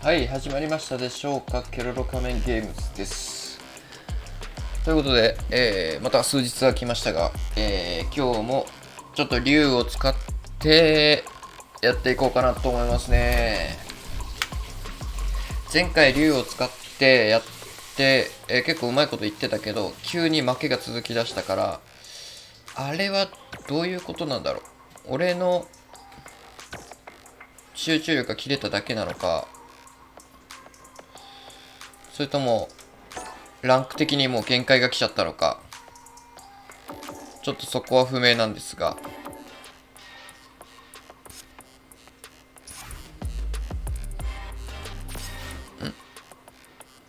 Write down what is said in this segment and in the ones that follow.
はい、始まりましたでしょうか。ケロロ仮面ゲームズです。ということで、また数日は来ましたが、今日もちょっと竜を使ってやっていこうかなと思いますね。前回竜を使ってやって、結構うまいこと言ってたけど、急に負けが続きだしたから、あれはどういうことなんだろう。俺の集中力が切れただけなのか、それともランク的にもう限界が来ちゃったのか、ちょっとそこは不明なんですが、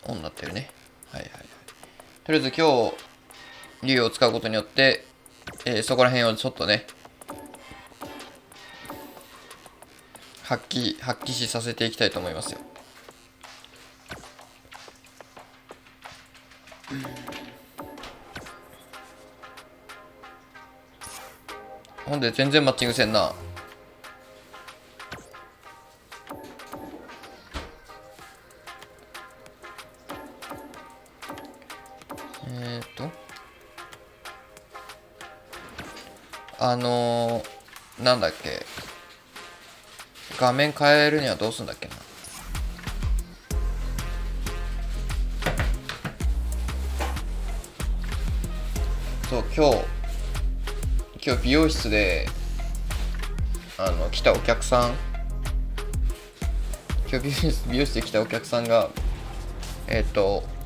オンになってるね。はいはいはい。とりあえず今日竜を使うことによって、そこら辺をちょっとね発揮しさせていきたいと思いますよ。ほんで全然マッチングせんな。なんだっけ、画面変えるにはどうすんだっけな。そう、今日美容室で来たお客さん、今日美容室で来たお客さんが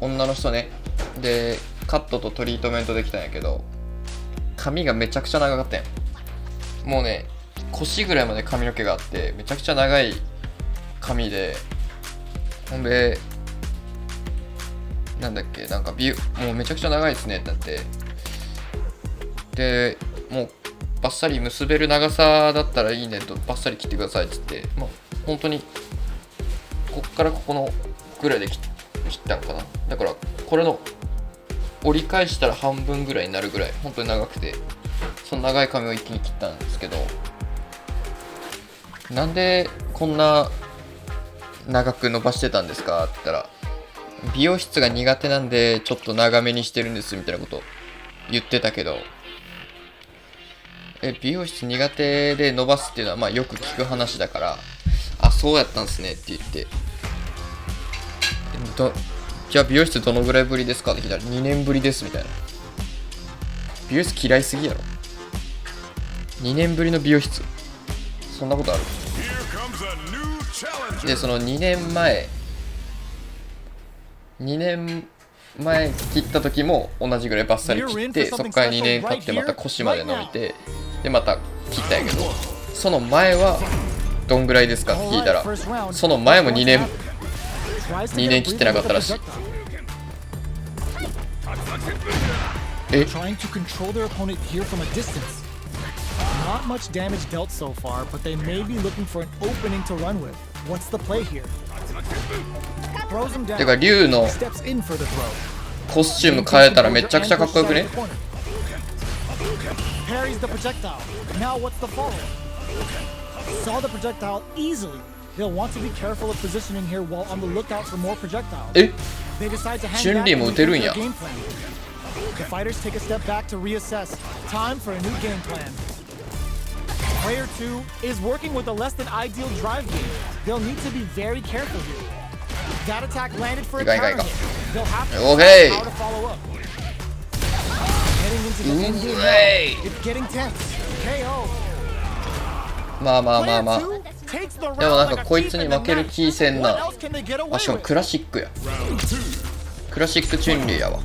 女の人ね。でカットとトリートメントできたんやけど、髪がめちゃくちゃ長かったんや。もうね、腰ぐらいまで髪の毛があって、めちゃくちゃ長い髪で、ほんでなんだっけ、なんかもうめちゃくちゃ長いですねってなって、でもうバッサリ結べる長さだったらいいねと、バッサリ切ってくださいって言って、本当にこっからここのぐらいで切ったんかな。だからこれの折り返したら半分ぐらいになるぐらい本当に長くて、その長い髪を一気に切ったんですけど、なんでこんな長く伸ばしてたんですかって言ったら、美容室が苦手なんでちょっと長めにしてるんですみたいなこと言ってたけど、美容室苦手で伸ばすっていうのはまあよく聞く話だから、あ、そうやったんすねって言って、じゃあ美容室どのぐらいぶりですかって聞いたら2年ぶりですみたいな。美容室嫌いすぎやろ。2年ぶりの美容室、そんなことある？でその2年前切った時も同じぐらいバッサリ切って、そこから2年経ってまた腰まで伸びて、でまた切ったんやけど、その前はどんぐらいですかって聞いたら、その前も2年切ってなかったらしい。Not much damage dealt so far, but they may be looking for an opening to run with. What's the play here? Throws him down. てか竜の Steps in for the throw. コスチューム変えたらめちゃくちゃかっこよくね。 Parries the projectile. Now what's the follow? Saw the projectile easily. They'll want to be careful of positioning here while on the lookout for more projectiles. They decide to hang back and rethink their game plan. The fighters take a step back to reassess. Time for a new game plan. Player 2 is working with a less than ideal drive game. They'll need to be very careful here. That attack landed for a counter hit. They'll have to decide how to follow up. Heading into the end game now. It's getting tense. KO. まあでもなんかこいつに負ける気せんな。あ、しかもクラシックや。クラシックチュンリーやわ。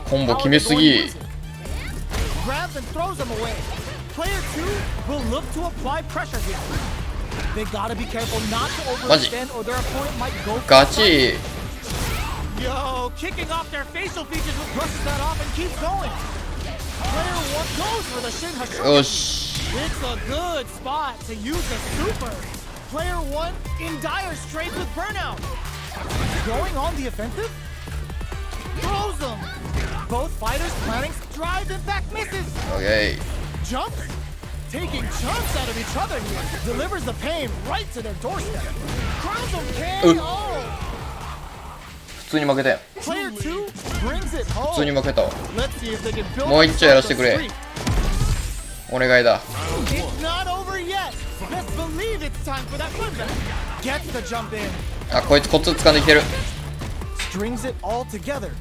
コンボ決めすぎ。マジガチ。よし。Player 1 in dire straits with burnout. Going on the offensive? Throws him. Both fighters planning drive impact misses. OK Jump, taking chunks out of each other here, delivers the pain right to their doorstep. Crowns them KO. 普通に負けたやん。 Player 2 brings it 普通に home. 負けたわ。 Let's see if they can build もう一丁やらせて themselves く a れ。 streak. お願いだ。 It's not over yet. Let's believe it's time for that flipback. Gets the jump in. あ、こいつコツ掴んできてる。 Strings it all together.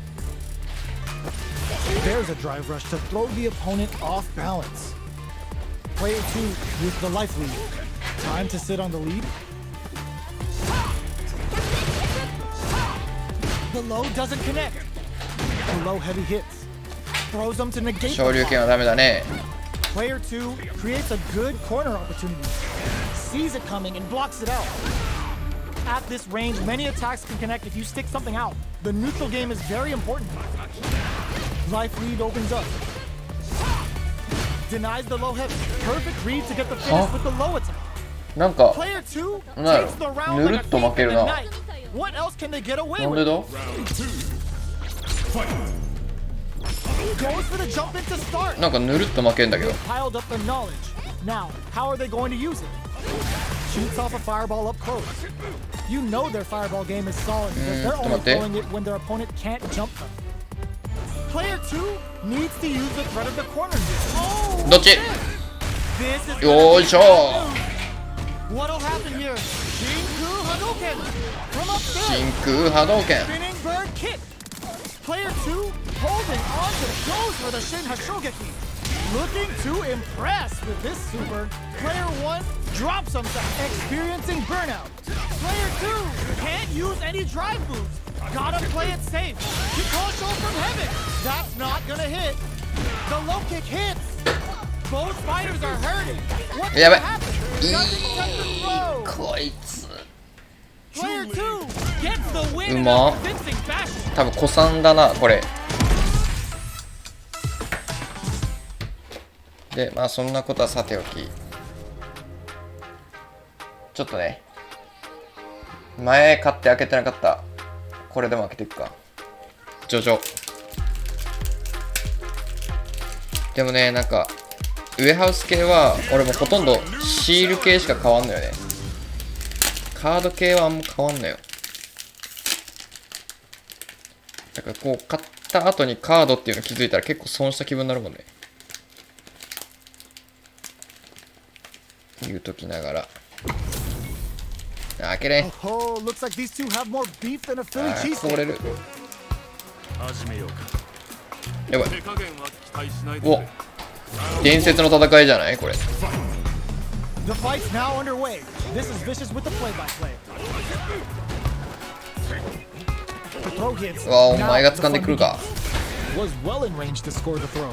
There's a drive rush to throw the opponent off balance. Player 2 with the life lead. Time to sit on the lead. The low doesn't connect. The low heavy hits. Throws them to negate 昇 the 竜 block. 拳はダメだね。 Player 2 creates a good corner opportunity. Sees it coming and blocks it out. At this range, many attacks can connect if you stick something out. The neutral game is very important. Life lead opens up. Denies the low heavy. Perfect read to get the finish with the low attack. なんか Player 2なんやろ takes the round ぬる like っ a と負 thief け in る the な。 night. What else can they get away なん with? でだ Goes for the jump in to start. なんかぬるっと負けんだけど。 Piled up the knowledge. Now, how are they going to use it? Shoots off a fireball up close. You know their fireball game is solid because they're only throwing it when their opponent can't jump them. Player 2 needs to use the threat of the corner. Oh, どっち this is よいしょ What'll happen here? Shinku Hadouken from upstairs. 真空波動拳。 Spinning bird kick. Player 2 holding on to goes for the Shin Hashogeki. Looking to impress with this super. Player 1 drops himself, experiencing burnout. Player 2 can't use any drive moves. Gotta play it safe. Kikosho from heaven. That's not gonna hit. The low kick hits. Both fighters are hurting. What's Yeah, gonna but- happen? Doesn't touch the throw. こいつ Player 2 gets the win in うま a convincing fashion. 多分古参だなこれ。でまあそんなことはさておき、ちょっとね前買って開けてなかったこれでも開けていくか。ジョジョでもね、なんかウエハウス系は俺もほとんどシール系しか変わんのよね。カード系はあんま変わんのよ。だからこう買った後にカードっていうの気づいたら結構損した気分になるもんね。言うときながら開けれん。 Oh, looks like these two have more beef than a Philly あー cheesesteak. これる。やばい。お伝説の戦いじゃないこれ。 The fight's now underway. This is Vicious with the play-by-play. The throw hits. うわお Now 前が the 掴んで fun くるか。 begins. Was well in range to score the throw.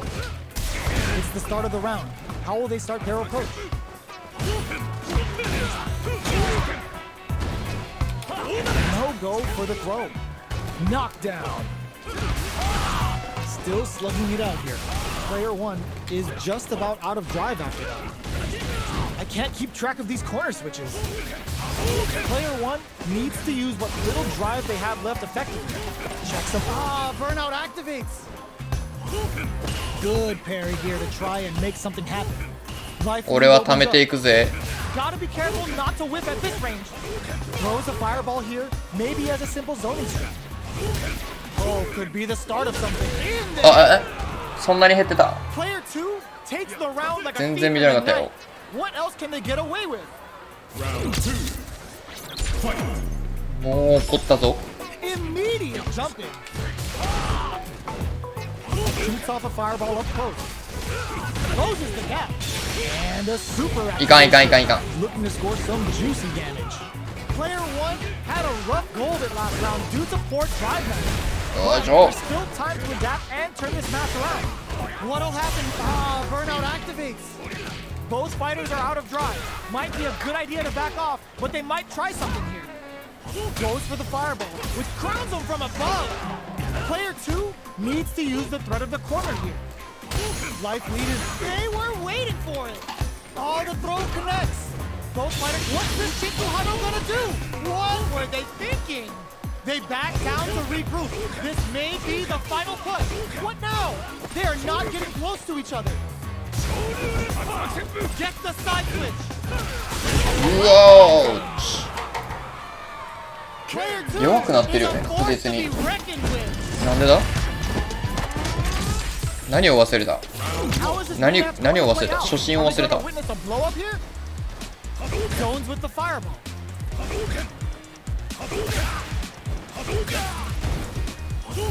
It's the start of the round. How will they start their approach? No go for the throw. Knockdown. Still slugging it out here. Player 1 is just about out of drive after that. I can't keep track of these corner switches. Player 1 needs to use what little drive they have left effectively. Checks them. Ah, burnout activates. Good parry here to try and make something happen. Life 俺は lead 貯め opens てい up. くぜ。 Gotta be careful not to whip at this range. Throws a fireball here, maybe as a simple zoning strat. Oh, could be the start of something. In there. あそんなに減ってた。 Player 2 takes the round like a 全 thief 然 in 見 the てなかった night. よ。 What else can they get away with? もう怒ったぞ。 Immediate jump in. Shoots off a fireball up close. Closes the gap. And a super いかんいかんいかんいかん。 looking to score some juicy damage. Player 1 had a rough go of it last round due to poor drive method. よいしょ。 There's still time to adapt and turn this match around. What'll happen? Ah, burnout activates. Both fighters are out of drive. Might be a good idea to back off, but they might try something here. Goes for the fireball, which crowns him from above. Player 2 needs to use the threat of the corner here. Life leaders, they were waiting for it. Oh, the throw connects. Both fighters, what's this Shinku Hado gonna do? What were they thinking? They back down to regroup. This may be the final push. What now? They are not getting close to each other. Get the side switch. うわー、 Player 2弱くなってるよね、 is a 確 force 実 to に。 be reckoned with. なんでだ？何を忘れた？ How is this 何 match 何を gonna 忘れ play た？ out? 初心を忘れ Are た。 we gonna witness a blow up here? Zones with the fireball.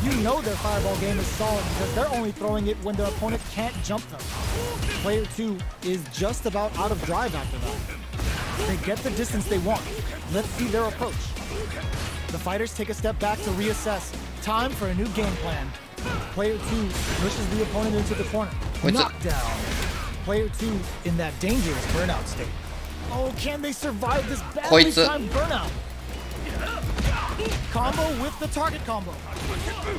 You know their fireball game is solid because they're only throwing it when their opponent can't jump them. Player 2 is just about out of drive after that. They get the distance they want. Let's see their approach. The fighters take a step back to reassess. Time for a new game plan. Player 2 pushes the opponent into the corner. Knockdown. Player 2 in that dangerous burnout state. Oh, can they survive this badly timed burnout? Combo with the target combo.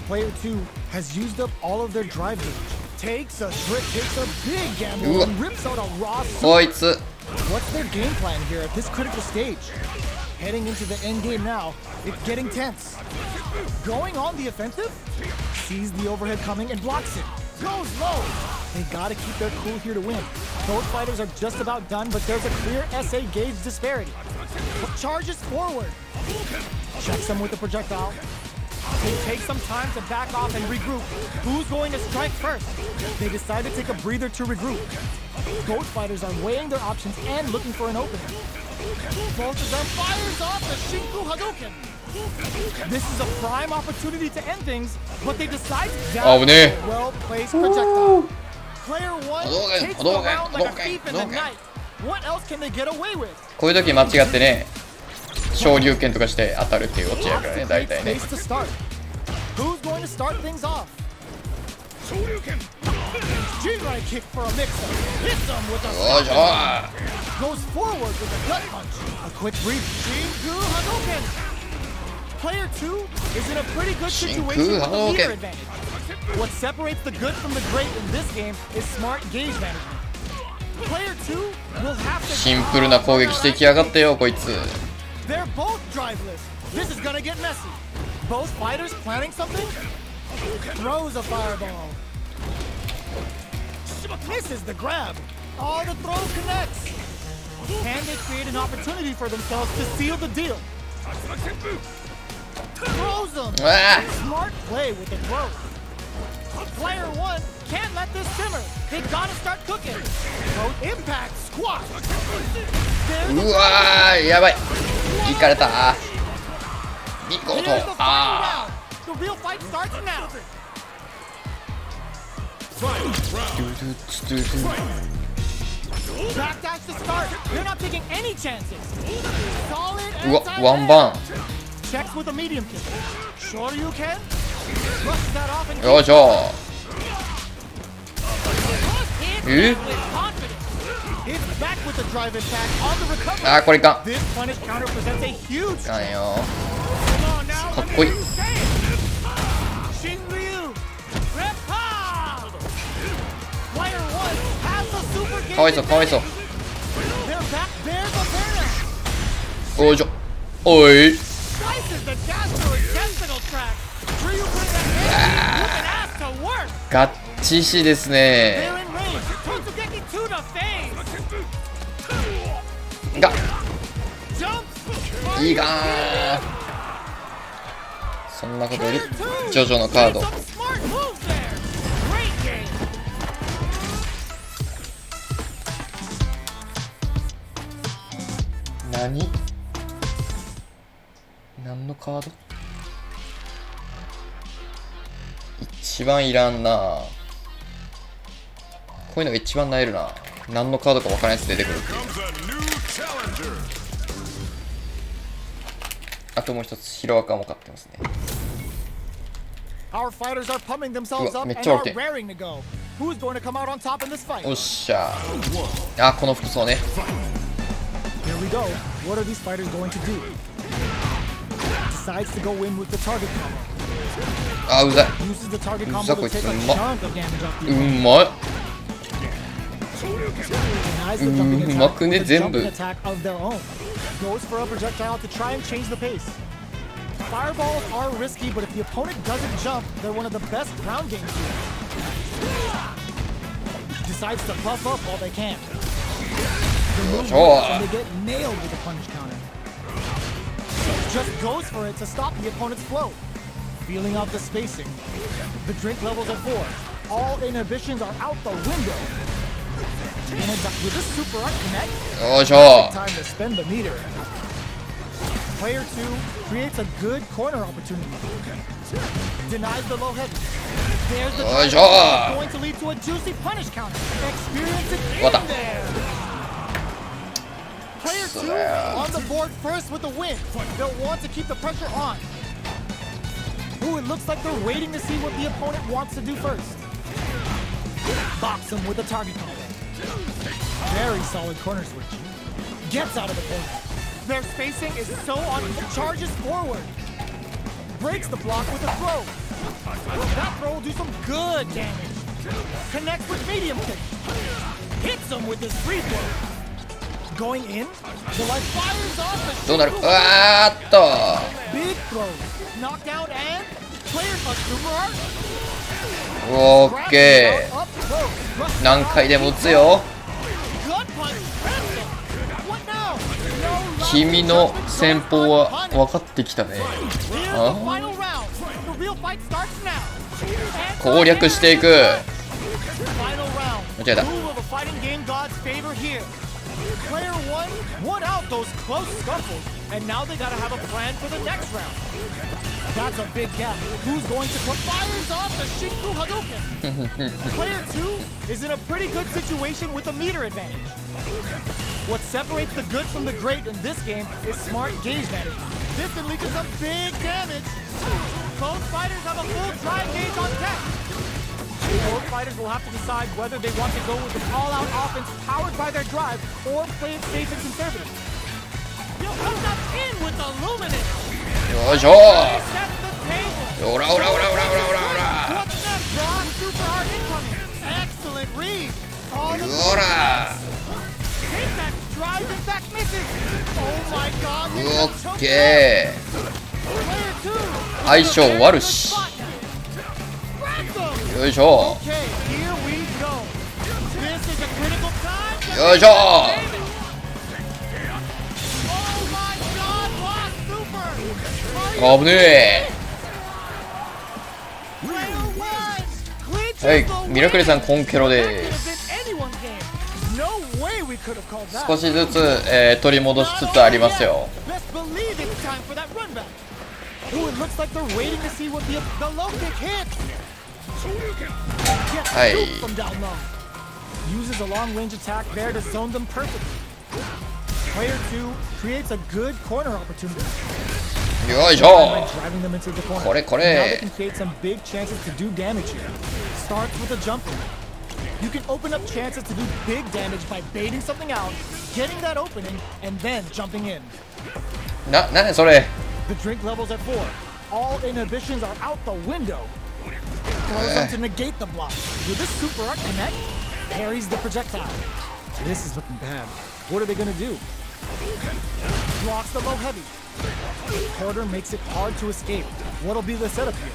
Player 2 has used up all of their drive gauge. Takes a trick, takes a big gamble, and rips out a raw super. What's their game plan here at this critical stage? Heading into the end game now, it's getting tense. Going on the offensive? Sees the overhead coming and blocks it. Goes low. They gotta keep their cool here to win. Both fighters are just about done, but there's a clear SA gauge disparity. Charges forward. Checks them with the projectile. They take some time to back off and regroup. Who's going to strike first? They decide to take a breather to regroup. Both fighters are weighing their options and looking for an opening. Both of them fires off the Shinku Hadouken. This is a prime opportunity to end things, but they decide to down a well-placed projectile. Player 1 takes the round like a thief in the night. What else can they get away with? こういう時間違ってね、昇竜拳とかして当たるっていうオチやからね、大体ね。 Who's going to start things off? Jinrai kick for a mix-up. Hits him with a goes forward with a gut punch. A quick brief Shinku Hadouken. Player 2 is in a pretty good situation with a leader advantage. What separates the good from the great in this game is smart gauge management. Player 2 will have to シンプルな攻撃してきやがってよ、こいつ。 They're both driveless. This is gonna get messy. Both fighters planning something? Throws a fireball. Misses the grab. Oh, the throw connects. Can they create an opportunity for themselves to seal the deal? Throws them. Smart play with the throw. Player 1 can't let this simmer. They gotta start cooking. Impact squat. うわー、やばい。いかれた。見事。あー。 The real fight starts now. Backdash to start. They're not taking any chances. Solid. うわ、ワンバン。 Checks with a medium kick. Sure you can. Brushes that off and よいしょ。It's back with the drive attack on the recovery. あー、これいかん。 This punish counter presents a huge. いかんよ。 Come on now. かっこいい。 Shinryu. Reppa. Player 1 has a super game. かわいそう、かわいそう。 They're back. There's a burner. おいしょ。おい。 Slices the gastrointestinal tract. Ryu putting that with an ass to work. ガッチシですね。 They're in range. Totsugeki to the face. が。 Jumps. いいかー。そんなことよりジョジョのカード。 Some smart moves there. Great game. 何のカード？一番いらんな。こういうのが一番なえるな。何のカードか分からないやつ出てくるっていう。あともう一つヒロアカも買ってますね。 Our fighters are pumping themselves up and are raring to go. Who's going to come out on top in this fight? おっしゃ。あ、この服装ね。 Here we go. What are these fighters going to do? Decides to go in with the target combo. あ、うざい。 Uses the target う combo ざこ to いつ。 take う a まっ。 chunk of damage off the う opponent. まい。 Denies the jumping うま attack くね、 with a 全部。 jumping attack of their own. Goes for a projectile to try and change the pace. Fireballs are risky, but if the opponent doesn't jump, they're one of the best ground games here. Decides to buff up all they can. The move works and they get nailed with a punish counter. Just goes for it to stop the opponent's flow. Feeling out the spacing. The drink levels are 4. All inhibitions are out the window. And with this super art connect, time to spend the meter. Player 2 creates a good corner opportunity. Denies the low heavy. There's the drive, going to lead to a juicy punish counter. Experience it in there. Player 2 on the board first with the win. They'll want to keep the pressure on. Ooh, it looks like they're waiting to see what the opponent wants to do first. Box him with a target combo. Very solid corner switch. Gets out of the corner. Their spacing is so on. Charges forward. Breaks the block with a throw. That throw will do some good damage. Connects with medium kick. Hits him with his free throw. Going in. The light fires off the shoot. Big throws. Knockdown and players a super art. オッケー。何回でも打つよ。君の戦法は分かってきたね。攻略していく。間違えた。Player 1 won out those close scuffles, and now they gotta have a plan for the next round. That's a big gap. Who's going to put fires off the Shinku Hadouken? Player 2 is in a pretty good situation with a meter advantage. What separates the good from the great in this game is smart gauge management. This can lead to some big damage. Both fighters have a full drive gauge on deck. Both fighters will have to decide whether they want to go with an all-out offense powered by their drive or play it safe and conservative. He'll come up in with the luminous. Sets the table. What's next, Ron? Super hard incoming. Excellent read. Take that drive and back misses. Oh my God. Okay. Player 2. 相性悪し。よいしょ。よいしょ。危ねえ。はい、ミラクルさんコンケロです。少しずつ、取り戻しつつありますよ。はい。Uses a long-range attack there to zone them perfectly. Player 2 creates a good corner opportunity. よいしょ。 Driving them into the corner. これこ Now they れ。 can create some big chances to do damage here. Starts with a jump in. You can open up chances to do big damage by baiting something out, getting that opening, and then jumping in. なにそれ。 The drink levels at 4. All inhibitions are out the window. Throws them to negate the block. With this super art connect, parries the projectile. This is looking bad. What are they gonna do? Blocks the low heavy. Quarter makes it hard to escape. What'll be the setup here?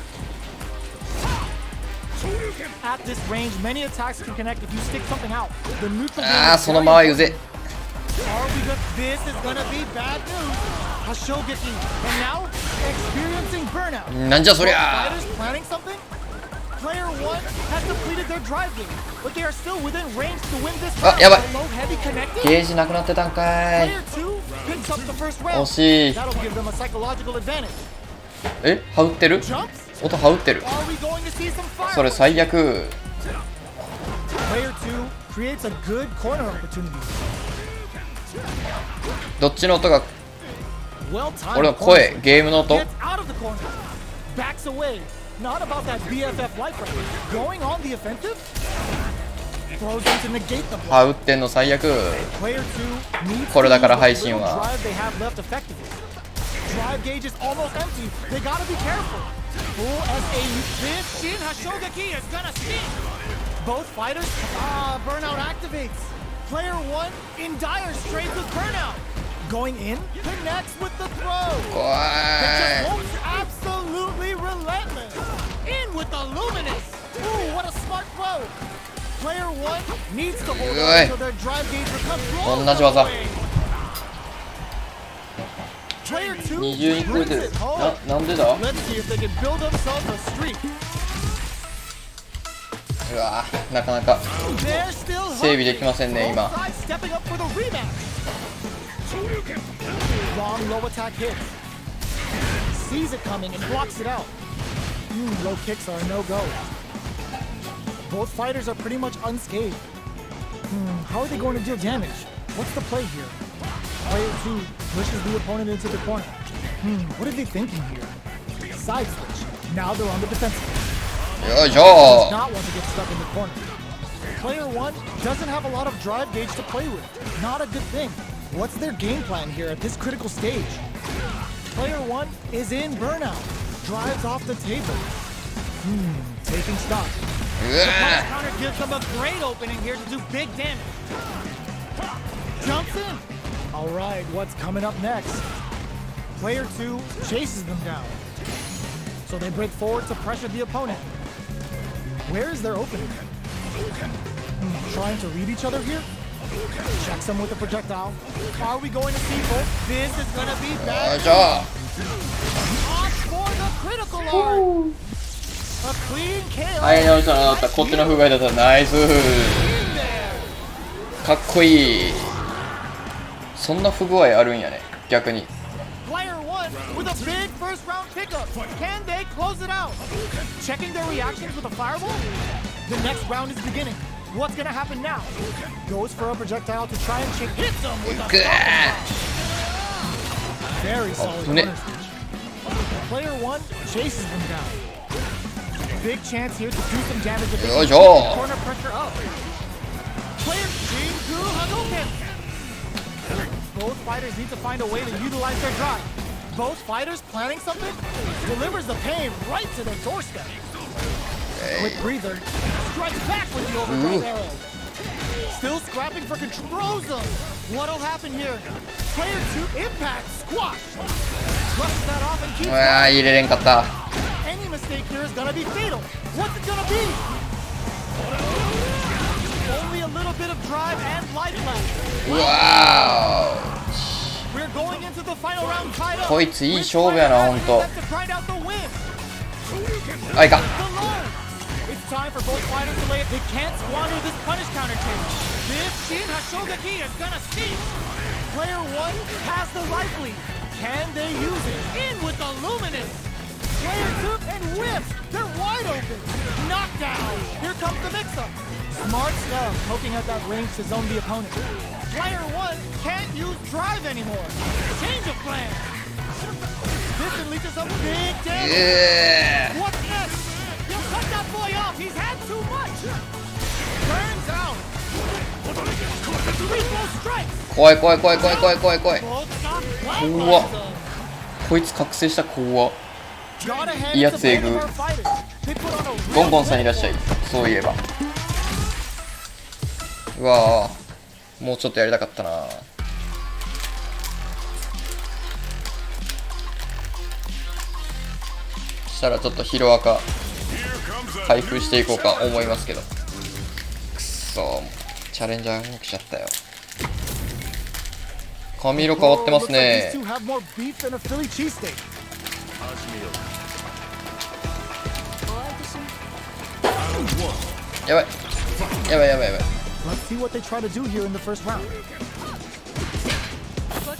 At this range, many attacks can connect if you stick something out. The neutral. そのまま行くぜ。 This is gonna be bad news. Hashogeki, and now experiencing burnout. なんじゃそりゃ。 Fighters planning something? Player 1 has completed their drive game, but they are still within range to win this round. やばい。 Low heavy connected. ゲージなくなってたんかい。 Player 2 picks up the first round. 惜しい。 That'll give them a psychological advantage. え、羽打ってる？ Jumps? 音羽打ってる。 Are we going to see some fire? それ最悪。 Player 2 creates a good corner opportunity. どっちの音が？ Well timed. 俺の声、ゲームの音。 Gets out of the corner. Backs away. Not about that BFF life right. Going on the offensive. Throws them to negate the blow. 羽打ってんの最悪。 Player 2 needs これだから配 to use 信 the little は。 drive they have left effectively. Drive gauge is almost empty. They gotta be careful. Full SA. This Shin Hashogeki is gonna sting. Both fighters. Burnout activates. Player 1 in dire straits with burnout. Going in, connects with the throw. 怖 They い just won't absolutely relentless. In with the luminous. Ooh, what a smart throw. Player 1 needs to hold on until their drive gauge becomes 同じ技 Player 2 二重に超えてる なんでだ Let's see if they can build themselves a streak. うわなかなか They're still 整備できませんね今 Both sides stepping up for the rematch. Long low attack hit. Sees it coming and blocks it out. Low kicks are a no-go. Both fighters are pretty much unscathed. How are they going to deal damage? What's the play here? Player 2 pushes the opponent into the corner. What are they thinking here? Side switch. Now they're on the defensive. よいし Does ょ not want to get stuck in the corner. Player 1 doesn't have a lot of drive gauge to play with. Not a good thing. What's their game plan here at this critical stage? Player 1 is in burnout. Drives off the table. Taking stock. うわ Counter gives them a great opening here to do big damage. Jumps in. All right, what's coming up next? Player 2 chases them down. So they break forward to pressure the opponent. Where is their opening? Trying to read each other here? Checks them with a projectile. Are we going to see both? This is going to be よい bad. しょ On for the critical art. A clean KO. はい直した直ったこっちの不具合だったらナイスかっこいいそんな不具合あるんやね逆に Player 1 with a big first round pickup. Can they close it out? Checking their reactions with a fireball? The next round is beginning. What's gonna happen now? Goes for a projectile to try and hit them with a very solid corner switch. Player 1 chases them down. Big chance here to do some damage if they can keep the corner pressure up. Player Jingu Hadouken. Both fighters need to find a way to utilize their drive. Both fighters planning something delivers the pain right to their doorstep. Quick breather, strikes back with the overdrive arrow. Still scrapping for control. Throws them. What'll happen here? Player 2 impact squash. Brushes that off and keeps うわ入れれんかった Any mistake here is gonna be fatal. What's it gonna be? Only a little bit of drive and life left. うわ We're going into the final round tied up. こいついい勝負やなほんと Left to grind out the win. あいか The low. It's time for both fighters to lay it. They can't squander this punish counter change. This Shin Hashogaki is gonna sting. Player 1 has the life lead. Can they use it? In with the luminous. Player 2 and whips. They're wide open. Knockdown. Here comes the mix-up. Smart stuff, poking at that range to zone the opponent. Player 1 can't use drive anymore. Change of plan. This can lead to some big damage. What's next? He'll cut that boy off. He's had too much. Turns out. 3-4 strikes. 怖い怖い怖い怖い怖い怖い怖い Both stop. 怖っこいつ覚醒した怖っ Got ahead いいや to つえ both ぐ of our fighters. They put on a ゴン real ゴンさんいらっしゃいそういえばうわーもうちょっとやりたかったなしたらちょっとヒロアカ開封していこうか思いますけどくそチャレンジャーに来ちゃったよ髪色変わってますね These two have more beef than a Philly cheesesteak. やばいやばいやばいやばい Let's see what they try to do here in the first round. う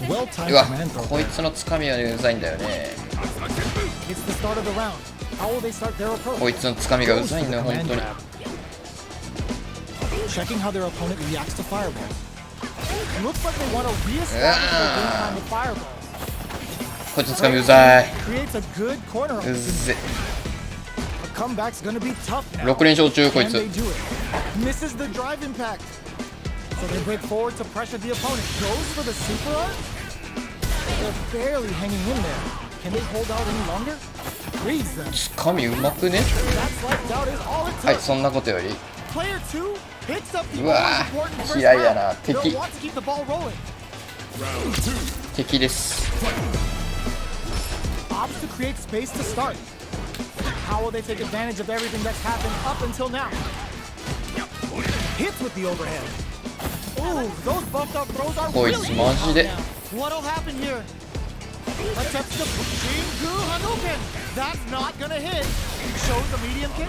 Well-timed わ command throw. こいつのつかみはうざいんだよね It's the start of the round. How will they start their approach? こいつのつかみがうざいんだよ本当に Checking how their opponent reacts to fireballs. Looks like they want to reestablish their game plan with fireballs. こいつのつかみうざい Creates a good corner う opportunity. ぜ A comeback's gonna be tough now. 6連勝中こい Can つ they do it? Misses the drive impact. So they break forward to pressure the opponent. Goes for the super art. They're barely hanging in there. Can they hold out any longer? Reads them. つかみうまくね That slight doubt is all it はい took. そんなことより Player 2 picks up the うわ most important first 嫌いや round. な They'll 敵 want to keep the ball rolling. 敵です。 Opts to create space to start. How will they take advantage of everything that's happened up until now? Hits with the overhead. Ooh, those buffed up throws are こい really つマジで What'll happen here? Attempts to Shingu Hadouken. That's not gonna hit. Shows the medium kick.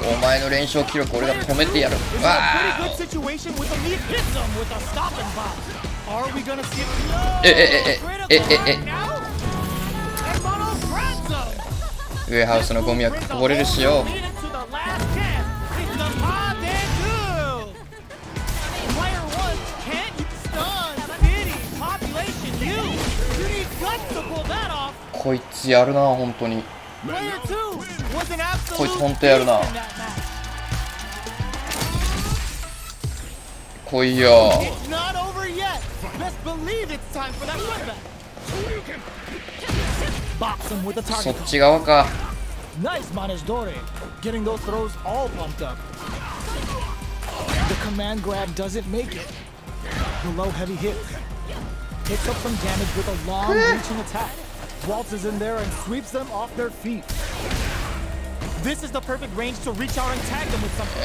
お前の連勝記録俺が止めてやる。 This is わ a pretty あ good situation with the lead hits him with a stopping bomb. Are we gonna see it? No! え And Mono grabs him. ウェアハウスのゴミはこぼれるしよ。 Lead it to the last chance. It's the Padendu. Player 1 can't stun city population you. You need guts to pull that off. こいつやるな本当に。 Player 2 was an absolute こいつ本当やるな。 beast in that match. 来いよ。 It's not over yet. Best believe it's time for that comeback. Box him with a そ target. っち側か。 Nice managed Dore. Getting those throws all pumped up. The command grab doesn't make it. The low heavy hit. Picks up some damage with a long reaching attack. Waltzes in there and sweeps them off their feet. This is the perfect range to reach out and tag them with something.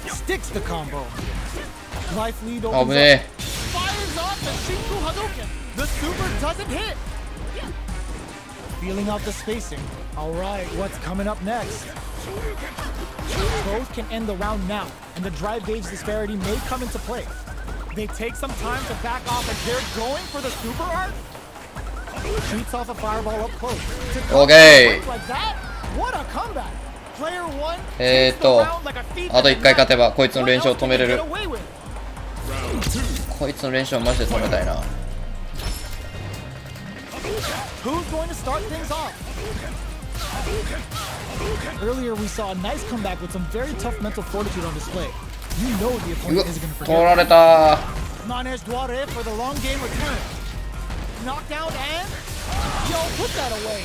Sticks the combo. Life lead 危 opens ね up. Fires off the Shinku Hadouken. The super doesn't hit. Feeling out the spacing. All right, what's coming up next? Both can end the round now, and the drive gauge disparity may come into play. They take some time to back off, and they're going for the super art. Shoots off a fireball up close. To go Okay. like that? What a comeback! Player 1え takes the round like a thief あと in 1 the 回 night. 勝てばこいつの連勝 What 止 else め can れ they る。 get away with? こいつの連勝マジで止めたいな。 Who's going to start things off? Earlier we saw a nice comeback with some very tough mental fortitude on display. You know the うわ opponent isn't going to 取 forget. られた。 Manesh Dware for the long game return. Knockdown and yo, put that away.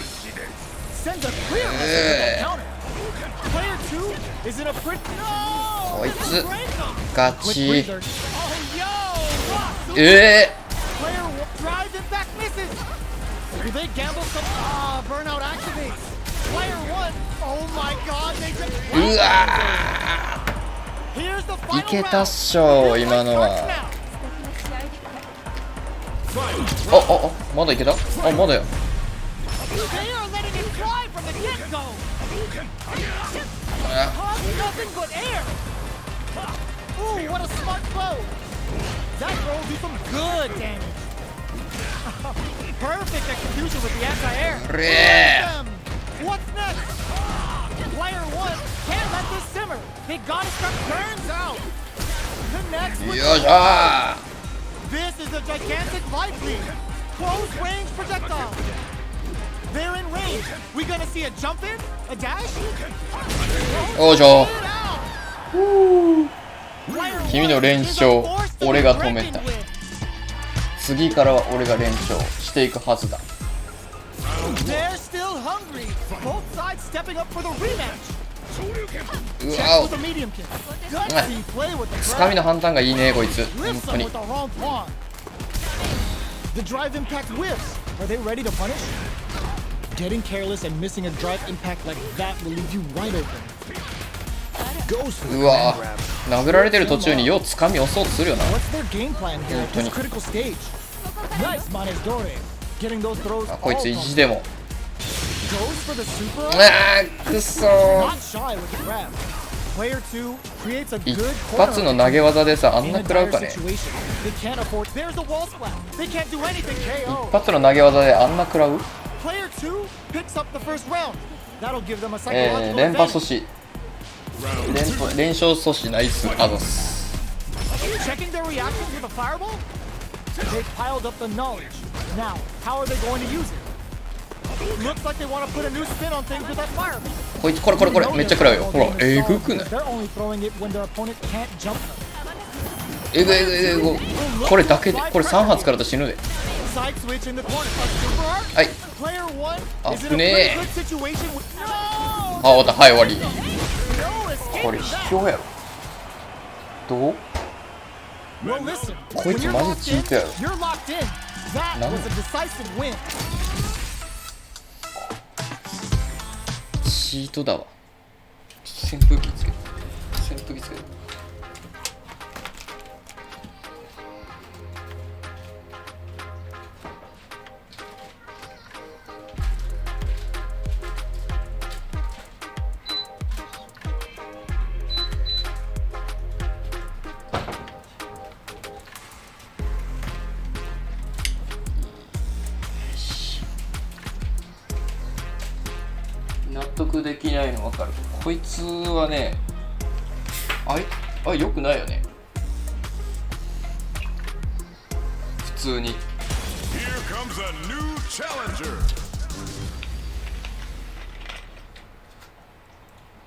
Sends a clear message with that counter. Player 2 is in a pretty no. こいつ Break him. ガ Quick チ。 breather. Oh yo. Wow, え Player 1 drives and back misses. Will they gamble some burnout activates? Player 1. Oh my god, they just うわ Here's the ーい final けたっ round. しょ今のは。あまだいけた。あまだや。 They are letting it fly from the get-go. あ Nothing but air. Ooh, what a smart throw. That throw will do some good damage. Perfect execution with the anti-air. Yeah. What's next? Player 1 can't let this simmer. They gotta start burns out. Connects with よいしょー。 This is a gigantic life lead. Close range projectile. They're in range. We gonna see a jump in? A dash? よいしょ。 Player 君の 1 連 is a 勝 force to 俺 be が止め reckoned た。 with. 次からは俺が連勝していくはずだ。 They're still hungry. Both sides stepping up for the rematch. う Check わ with the medium kick. Gutsy play with the つかみ drive. の判断がいいねこいつ。本 Lifts 当 them に with the wrong pawn. The drive impact whiffs. Are they ready to punish? Getting careless and missing a drive impact like that will leave you wide open. Goes for the うわ command grab. 殴られてる途中にようつかみ押そうとするよな。 What's their game plan here at this 本当に。 critical stage? Nice Manesh Dore. Getting those throws あこい all つ意 pumped 地でも。 Goes for the super. あーくそー。 Not shy with the grab. Player 2 creates a 一 good 発の投げ技でさあん in な a 食らう dire かね。 situation. They can't afford. There's a wall splat. They can't do anything. 一 KO. 発の投げ技であんな食らう。 Player 2 picks up the first round. That'll give them a psychological 連覇阻 advantage. 止連勝阻止ナイスアドス。 Checking their reactions with a fireball. They piled up the knowledge. Now, how are they going to use it? Looks like they want to put a new spin on things with that fireball. こいつこれめっちゃ食らうよ。ほらえぐくない。 They're only throwing it when their opponent can't jump them. えぐえぐこれだけでこれ3発からと死ぬで。 Side switch in the corner. Super art. はい。 Player 1 is in a 危ね pretty え。 good situation with no. あ終わったはい終わり。 No escape これ from 卑 that. 怯やろ。どう Well, listen. こい When つ you're マ locked ジチー in, トやろ。 you're locked in. That None. was a decisive win. チートだわ。扇風機つける。扇風機つける。納得できないの分かる。こいつはね、良くないよね。普通に。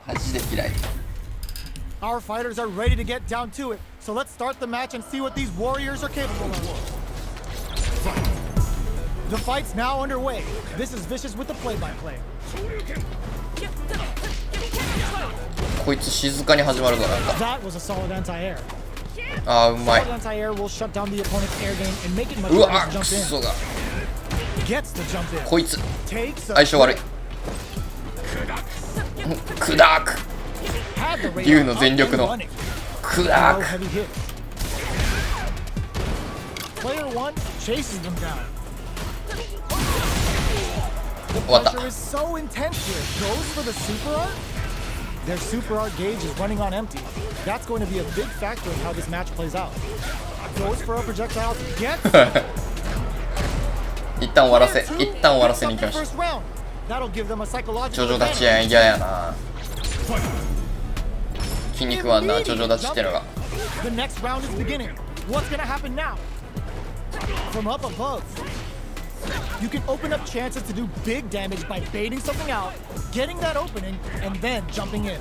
マジで嫌い。Our fighters are ready to get down to it, so let's start the match and see what these warriors are capable of. The fight's now underway. This is Vicious with the play-by-play. こいつ静かに始まるぞなんか。 That was a solid anti-air. あーうまい。 Solid anti-air will shut down the opponent's air game and make it much う harder わ to ク jump ソ in. が。 Gets the jump in. こいつ Takes a 相性悪い。クダーク。 had the radar 竜の全力の up and running. クダ No ーク。 heavy hit. Player one chases them down. 終わった。 Pressure is so intense here. Goes for the super art. Their super art gauge is running on empty. That's going to be a big factor in how this match plays out. Goes for a projectile to get. 一旦終わらせに行きました。 First round. That'll give them a ジョ psychological ジョ立ち advantage. 嫌やな。筋肉ワンなジョジョ立ちってのが。 The next round is beginning. What's gonna happen now? From up above, you can open up chances to do big damage by baiting something out, getting that opening, and then jumping in.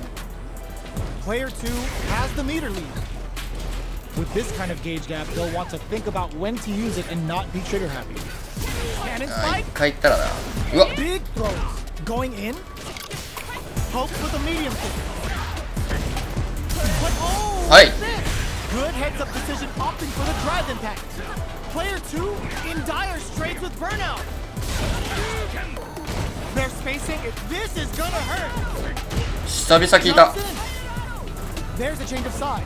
Player 2 has the meter lead. With this kind of gauge gap, they'll want to think about when to use it and not be trigger happy. Cannon あー spike, 一回行ったらな。うわ big throws. Going in, pokes with a medium kick. But oh, Hey. what's this? Good heads up decision opting for the drive impact. Player 2 in dire straits with burnout. They're spacing it. This is gonna hurt. 久々聞いた。 Jumps in. There's a change of side.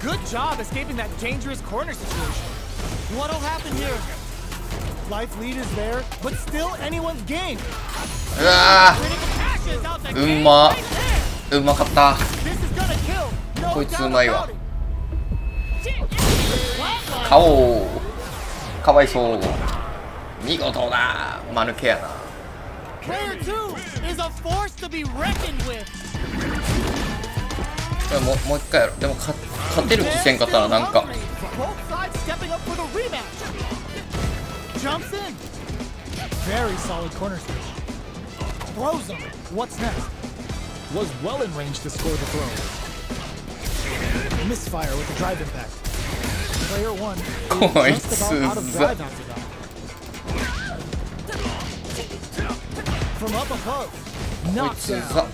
Good job escaping that dangerous corner situation. What'll happen here? Life lead is there, but still anyone's game. うわ Critical cashes out the ーう game ま right there. うまかった。 This is gonna kill. No こいつ doubt うまいわ about it. かおうかわいそう。見事だ。間抜けやな。 Player 2 is a force to be reckoned with. これもう一回やろ。でも勝てる気せんかったらなんか。 Both sides stepping up for the rematch. Jumps in. Very solid corner switch. Throws him. What's next? Was well in range to score the throw. Misfire with the drive impact. Player 1 こい is つ just about out of ざ drive after that. From up above. こい Knocked つ down. ざ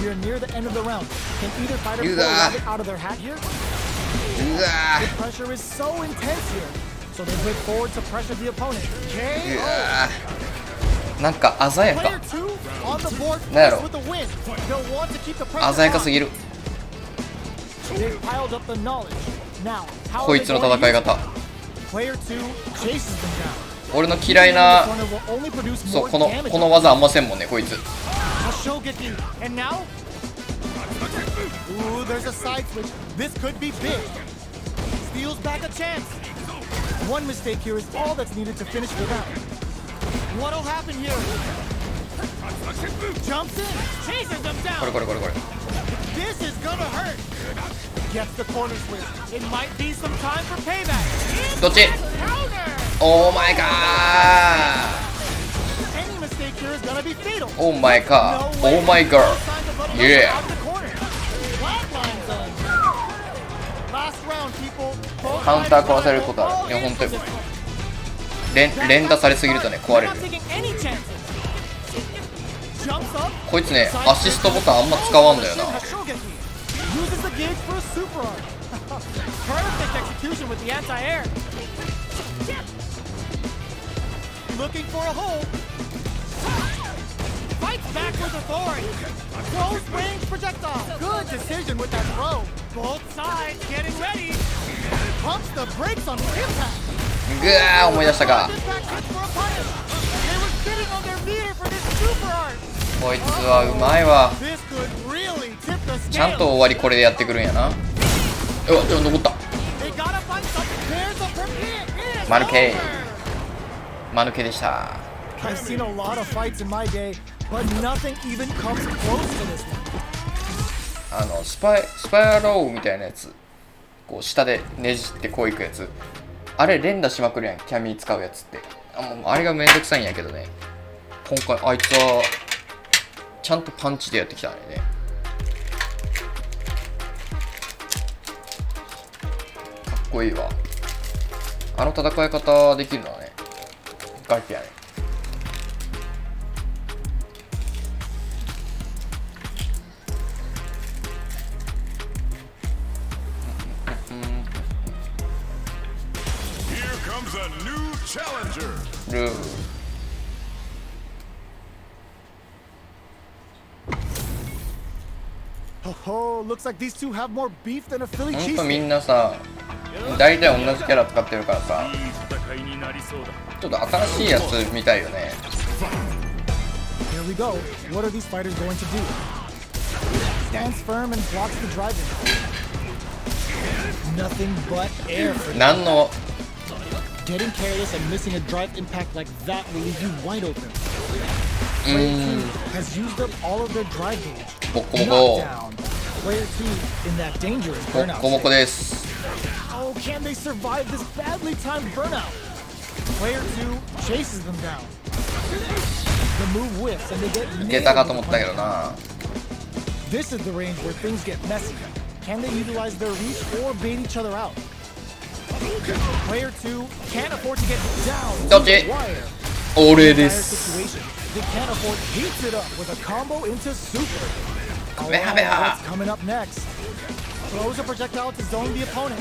We're near the end of the round. Can either fighter pull a Yeah. rabbit out of their hat here? うわ The pressure is so intense here. So they break forward to pressure the opponent. う KO. わなんか鮮や Player か。 2 on the board Nero. with the win. They'll want to keep the pressure 鮮やかす on. ぎる。 They've piled up the knowledge. Now, how こ are い they つの going to 戦い use it? 方。 Player 2 chases them down. 俺の嫌いな Corner will only produce そう more この damage. この技あんませんもんねこいつ。 A Shogeki. And now? Ooh, there's a side switch. This could be big. Steals back a chance. One mistake here is all that's needed to finish the round. What'll happen here? Jumps in, chases them これ down. これこれこれ。 This is gonna hurt. Gets the corner switch. It might be some time for payback. どっち Counter. オーマイガ Any mistake here is gonna be fatal. ーオーマイガ No ー way. オーマイガ No ー signs of letting Yeah. up out the corner. Flatline zone. Last round, people. Both カウンター sides 殺されることあ all る。いや in 本当 for に this one. 連打されすぎるとね壊れ They're る。 not taking any chances. Jumps up. こいつねアシストボタンあんま使わんだよな。 Has Shogeki. Uses the gauge for a super arc. Perfect execution with the anti-air. Looking for a hold. Fights back with authority. Close range projectile. Good decision with that throw. Both sides getting ready. Pumps the brakes on impact. ぐわー思い出したか。 They were sitting on their meter for this super arc. こいつはうまいわ。 This could really tip the ちゃん scale. と終わりこれでやってくるんやな。うわ、残った。 They gotta find something. There's a premiere. It's マヌケ over. マヌケでした。 I've seen a lot of fights in my day, but nothing even comes close to this one. スパイローみたいなやつ、こう下でねじってこういくやつ、あれ連打しまくるやん、キャミー使うやつって。もうあれがめんどくさいんやけどね、今回あいつはちゃんとパンチでやってきたんやね。かっこいいわ。あの戦い方できるのはね、ガキやね。ルー。Oh, looks like these two have more beef than a Philly ほんとみ cheesesteak. んなさ、大体同じキャラ使ってるからさ、ちょっと新しいやつ見たいよね。 Here we go. What are these fighters going to do? Stands firm and blocks the drive in. Nothing but air for them. なんの Getting careless and missing a drive impact like that will leave you wide open. Player 2 has used up all of their drive gauge. ボッコボコ Knockdown. Player 2 in that dangerous ボ burnout. ッコボコです。 Oh, can they survive this badly timed burnout? Player 2 chases them down. The move whiffs and they get いけた nailed かと with 思 the ったけど punch. な。 This is the range where things get messy. Can they utilize their reach or bait each other out? Player 2 can't afford to get down to Dodge. the wire. 俺で Dire す。 situation. They can't afford heats it up with a combo into super. Oh, Kamehameha. what's coming up next? Throws a projectile to zone the opponent.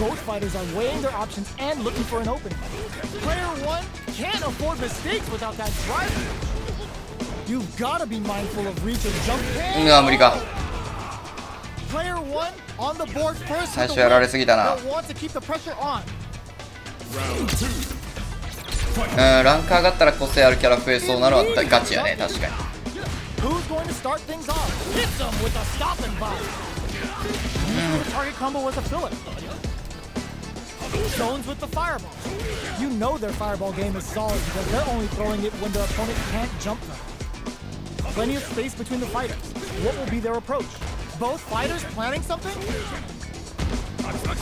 Both fighters are weighing their options and looking for an opening. Player 1 can't afford mistakes without that drive. You've got to be mindful of reach and jump. うわ無理か。 Player 1 on the board first. 最初やられすぎたな。 They'll want to keep the pressure on. ランク上がったら個性あるキャラ増えそうなのはガチやね、確かに。 Who's going to start things off? Hits them with a stop and bomb. The target combo was a filler. Zones with the fireball. You know their fireball game is solid because they're only throwing it when their opponent can't jump them. Plenty of space between the fighters. What will be their approach? Both fighters planning something?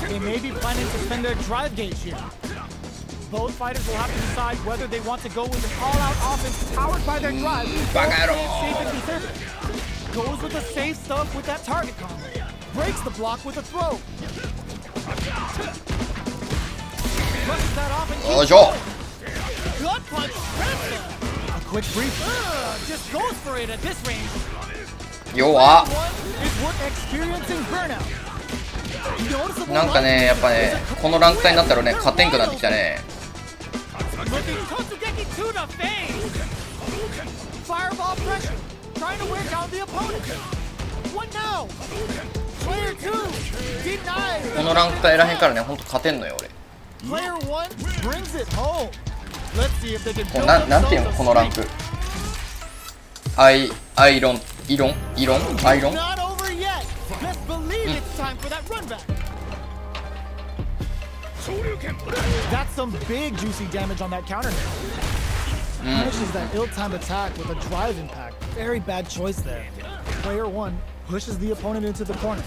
They may be planning to spend their drive gauge here. Both fighters will have to decide whether they want to go with an all-out offense powered by their drive or play it safe and conservative. Goes with the safe stuff with that target combo. Breaks the block with a throw. Brushes that off and keeps going. Gut punch traps them. A quick brief. Just goes for it at this range. 弱っ。 One is worth experiencing burnout. Noticeable なんかね、やっぱね、このランク帯になったらね、勝てんくなってきたね。 Looking Kotsugeki to the face. Fireball pressure. Trying to wear down the opponent. What now? Player 2 denied. このランク帯らへんからね、ほんと勝てんのよ、俺。 Player 1 brings it home. Let's see if they can こ build うなんていうの、 themselves このランク。アイロン Not over yet. Let's believe it's time for that run back. That's some big juicy damage on that counter. Finishes that ill-timed attack with a drive impact. Very bad choice there. Player 1 pushes the opponent into the corner.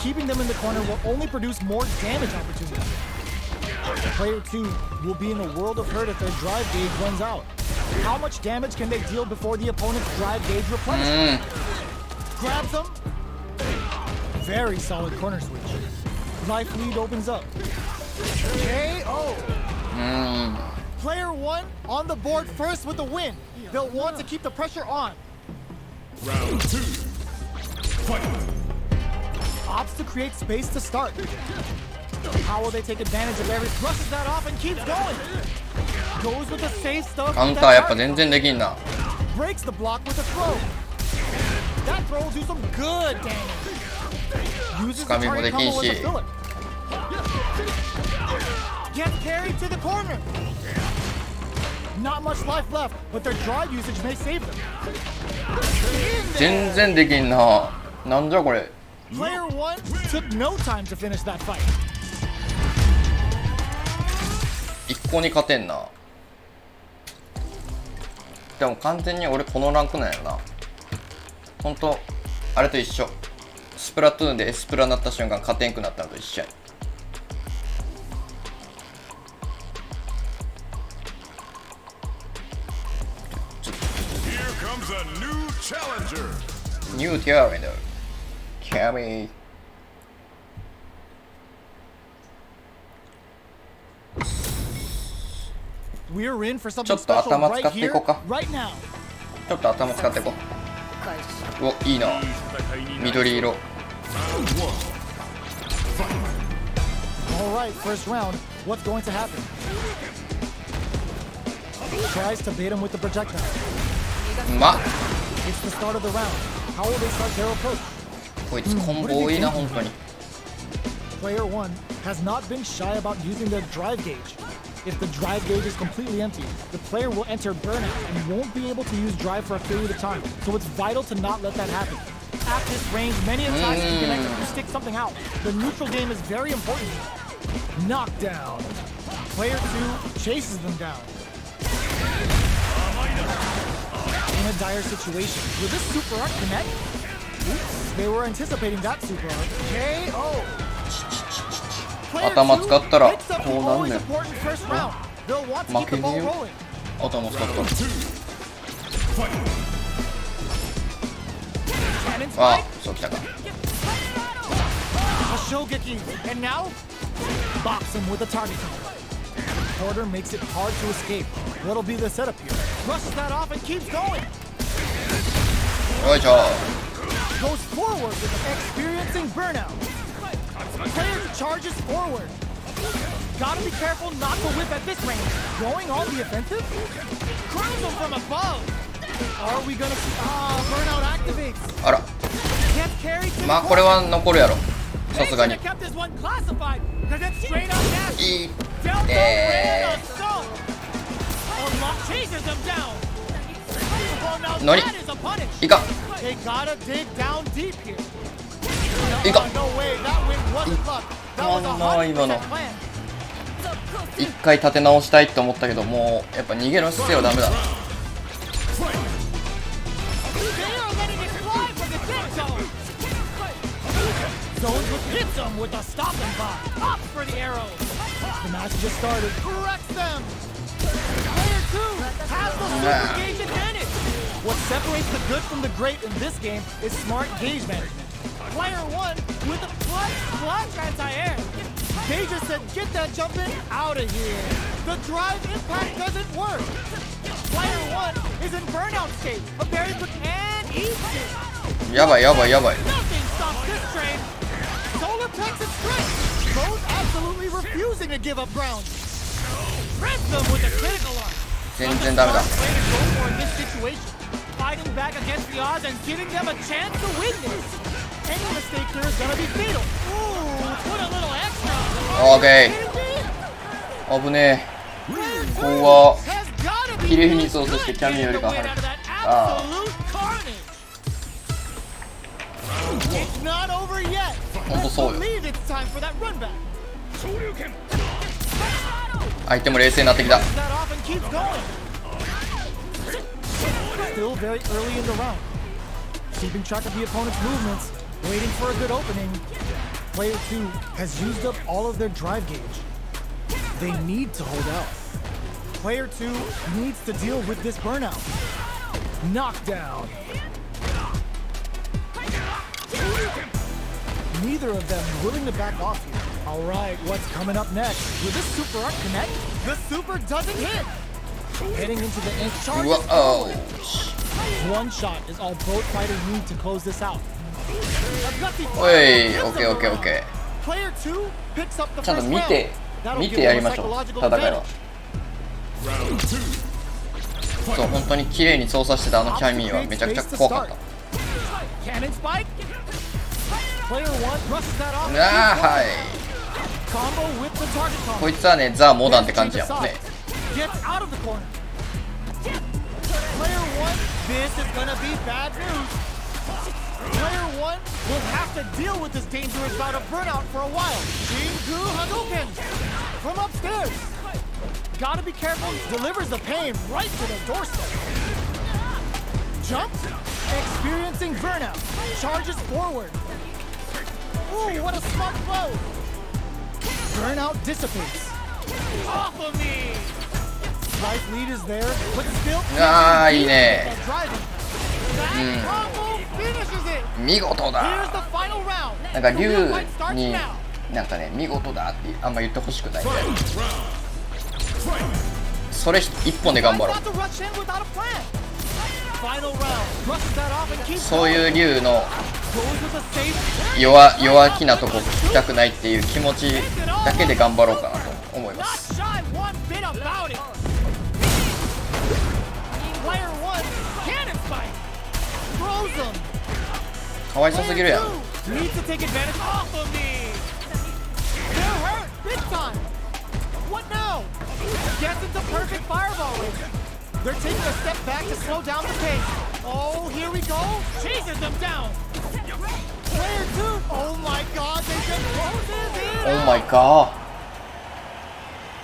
Keeping them in the corner will only produce more damage opportunities. Player 2 will be in a world of hurt if their drive gauge runs out. How much damage can they deal before the opponent's drive gauge replenishes? Grabs them. Very solid corner switch. Life lead opens up. KO. Player 1 on the board first with the win. They'll want to keep the pressure on. Round 2. Fight. opts to create space to start. How will they take advantage of every brushes that off and keeps going. Goes with the safe stuff. カウンターやっぱ全然できんな。 Breaks the block with a throw. That throw will do some good damage. Uses the target combo as a filler. Gets carried to the corner. Not much life left, but their drive usage may save them. 全然できんな。なんじゃこれ。 Player 1 took no time to finish that fight. 一向に勝てんな。でも完全に俺このランクなんやろな。ほんとあれと一緒。スプラトゥーンでエスプラになった瞬間勝てんくなったのと一緒や。ニューティアレンダーキャミー。ちょっと頭使っていこうか。ちょっと頭使っていこう。お、いいな。緑色。Alright, first round. What's going to happen? Tries to bait him with the projectile. It's the start of the round. How will they start their approach? こいつコンボ多いな、本当に。Player 1 has not been shy about using their drive gauge. If the drive gauge is completely empty, the player will enter burnout and won't be able to use drive for a period of time. So it's vital to not let that happen. At this range, many of the times you can actually stick something out. The neutral game is very important. Knockdown. Player 2 chases them down. In a dire situation. Will this super art connect? Oops, they were anticipating that super art. KO. 頭使ったらこうなんねん。負けねえよ。頭使ったら。あ、そうきたか。And now, box him with a target counter. Porter makes it hard to escape. What'll be the setup here? Brushes that off and keeps going. よいしょ。 Goes forward with experiencing burnout. Player charges forward. Gotta be careful not to whip at this range. Going on the offensive? Crowns him from above. Are we gonna see? Burnout activates. あら。まあこれは残るやろ。さすがに。いいのにいかいか今の一回立て直したいって思ったけど、もうやっぱ逃げの姿勢はダメだな。Zones with hits them with a stop and pop. Up for the arrow. The match just started. Corrects them. Player 2 has the super gauge advantage. What separates the good from the great in this game is smart gauge management. Player 1 with a flash anti-air. They just said, get that jump in out of here. The drive impact doesn't work. Player 1 is in burnout state. A very quick and easy. やばいやばいやばい。 Nothing stops this train. Solar Plex and strike. Both absolutely refusing to give up ground. Rest them with a critical arm. 全然ダメだ。 Fighting back against the odds and giving them a chance to win this. Any mistake here is gonna be fatal. Ooh, put a little extra. オーケー。危ねえ。ここは綺麗に操作してキャミーよりかはる。ああ。 It's not over yet. Let's believe it's time for that run back. 相手も冷静になってきた。 Still very early in the round. Keeping track of the opponent's movements, waiting for a good opening. Player 2 has used up all of their drive gauge. They need to hold out. Player 2 needs to deal with this burnout. Knockdown. Neither of them willing to back off here. Alright, what's coming up next? Will this super art connect? The super doesn't hit! Heading into the ink charge. One shot is all both fighters need to close this out. おい、オッケーオッケーオッケー。ちゃんと見てやりましょう、戦いは。そう、本当に綺麗に操作してたあのキャミーはめちゃくちゃ怖かった。はい。こいつはね、ザ・モダンって感じやもんね。Gotta be careful. Delivers the pain right to the doorstep. Jump. Experiencing burnout. Charges forward. Ooh, what a smart blow. Burnout dissipates. Off of me. Life lead is there, but still. ああ、いいね。見事だ。なんか竜になんかね、見事だってあんま言ってほしくないんで。それ一本で頑張ろう。そういう竜の弱気なとこ聞きたくないっていう気持ちだけで頑張ろうかなと思います。かわいそすぎるやん。What now? Gets into perfect fireball range. They're taking a step back to slow down the pace. Oh, here we go. Chases them down. Player 2. Oh my god, they just closes in. Oh my god.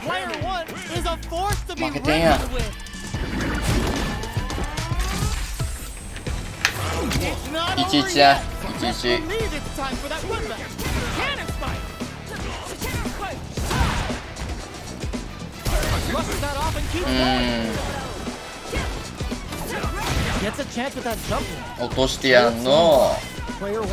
Player 1 is a force to be reckoned with. It's not over yet. Just believe it's time for that run back. Cannon spike. Rushes that off and keeps going. Gets a chance with that jump. 落としてやんの。 Player 1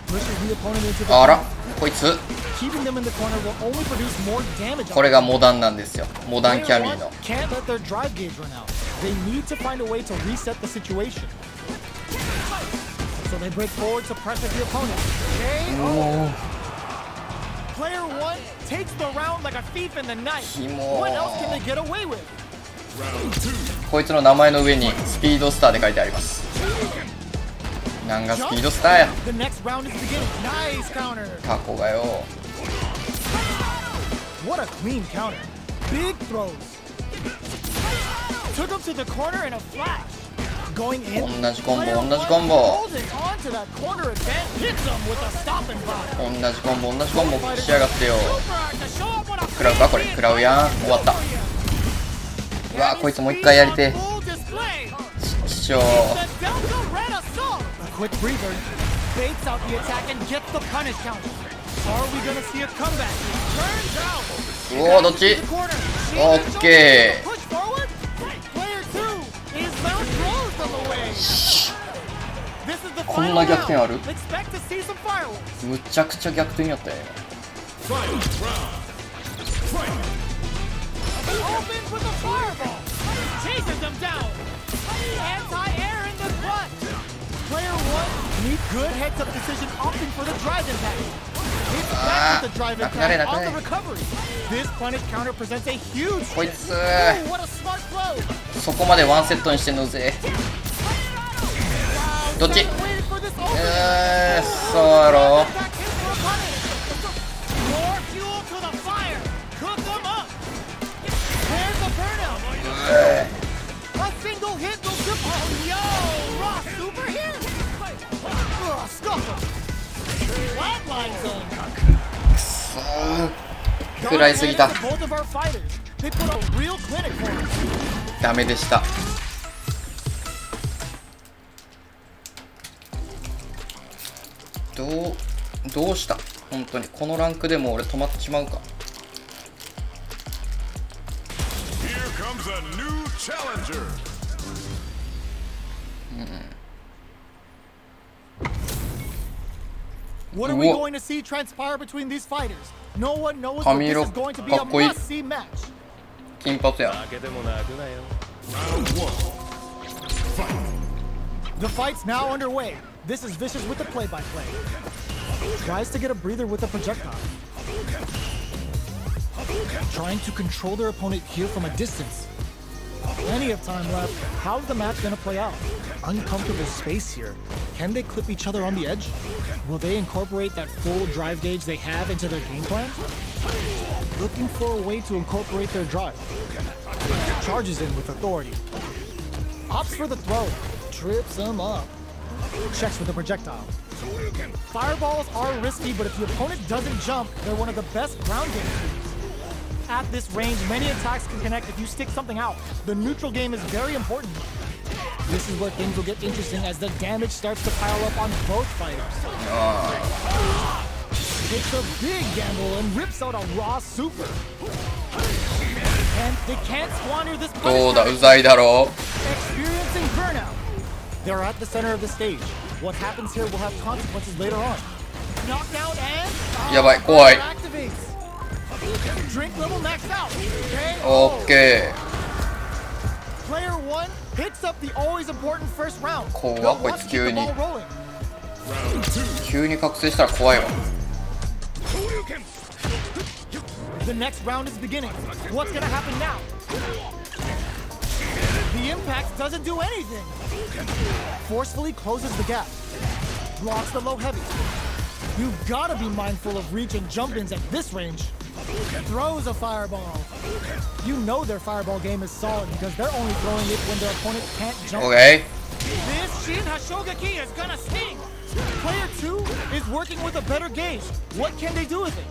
pushes the opponent into the あら、こいつ。Keeping them in the corner will only produce more damage. これがモダンなんですよ。モダンキャミーの。Can't let their drive gauge run out. They need to find a way to reset the situation. So they break forward to pressure the opponent. Player 1 takes the round like a thief in the night. What else can they get away with? こいつの名前の上にスピードスターで書いてあります。なんがスピードスターや。タコがよ。What a clean counter. Big throws. Took him to the corner in a flash. Going in. 同じコンボ、同じコンボ。 Holding on to that corner advance. Hits him with a stopping block. 同じコンボ、同じコンボしやがってよ。食らうかこれ、食らうやん。終わった。うわ、こいつもう一回やりて。ちっQuick breather, baits out the attack and gets the punish counter. Are we gonna see a comeback? Turns out. おお、どっち？オッケー。 Push forward. Player 2 is now closed on the way. This is the こんな逆転ある？ Expect to see some fireworks. むちゃくちゃ逆転やったよ。Opens with a fireball. Chases them down. Anti-air in the front. Player 1 needs good heads-up decision, opting for the drive impact. Hits back with the drive impact on the recovery. This punish counter presents a huge. こいつ What a smart blow. そこまでワンセットにしてんのぜ。どっち？そうやろ。A single hit will trip. Oh, yo! Rock super hit! Scuffle! Flatlines him! くそー。食らいすぎた。 Both of our fighters. They put a real clinic for us. ダメでした。どうした本当にこのランクでも俺止まってしまうか。What are we going to see transpire between these fighters? No one knows if this is going to be a must-see match. 金髪や。 The fight's now underway. This is vicious with the play-by-play. Tries to get a breather with a projectile. Trying to control their opponent here from a distance. Plenty of time left. How's the match gonna play out? Uncomfortable space here. Can they clip each other on the edge? Will they incorporate that full drive gauge they have into their game plan? Looking for a way to incorporate their drive. Charges in with authority. Opts for the throw. Trips him up. Checks with the projectile. Fireballs are risky, but if the opponent doesn't jump, they're one of the best ground game tools. At this range, many attacks can connect if you stick something out. The neutral game is very important. This is where things will get interesting as the damage starts to pile up on both fighters. It's a big gamble and rips out a raw super. And they can't squander this punishment. Experiencing burnout. They're at the center of the stage. What happens here will have consequences later on. Knockdown and activates. Drink level maxed out. Okay. Player 1 picks up the always important first round. 怖っこいつ急に覚醒したら怖いわ。 The next round is beginning. What's gonna happen now? The impact doesn't do anything. Forcefully closes the gap. Blocks the low heavy. You've gotta be mindful of reach and jump-ins at this range. Throws a fireball. You know their fireball game is solid because they're only throwing it when their opponent can't jump. Okay. This Shin Hashogaki is gonna sting. Player 2 is working with a better gauge. What can they do with it?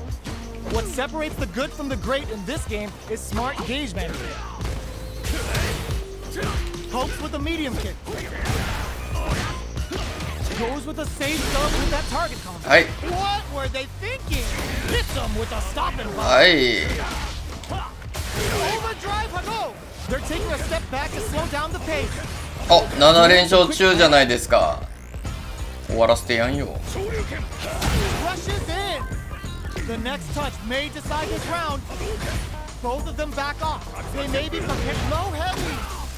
What separates the good from the great in this game is smart gauge management. Pokes with a medium kick. Goes with a safe sub with that target combo. Aye. What were they thinking? Hits them with a stop and block. Aye. Overdrive Hago. They're taking a step back to slow down the pace. あ、7連勝中じゃないですか。終わらせてやんよ。 Rushes in. The next touch may decide this round. Both of them back off. They may be prepared. Low heavy.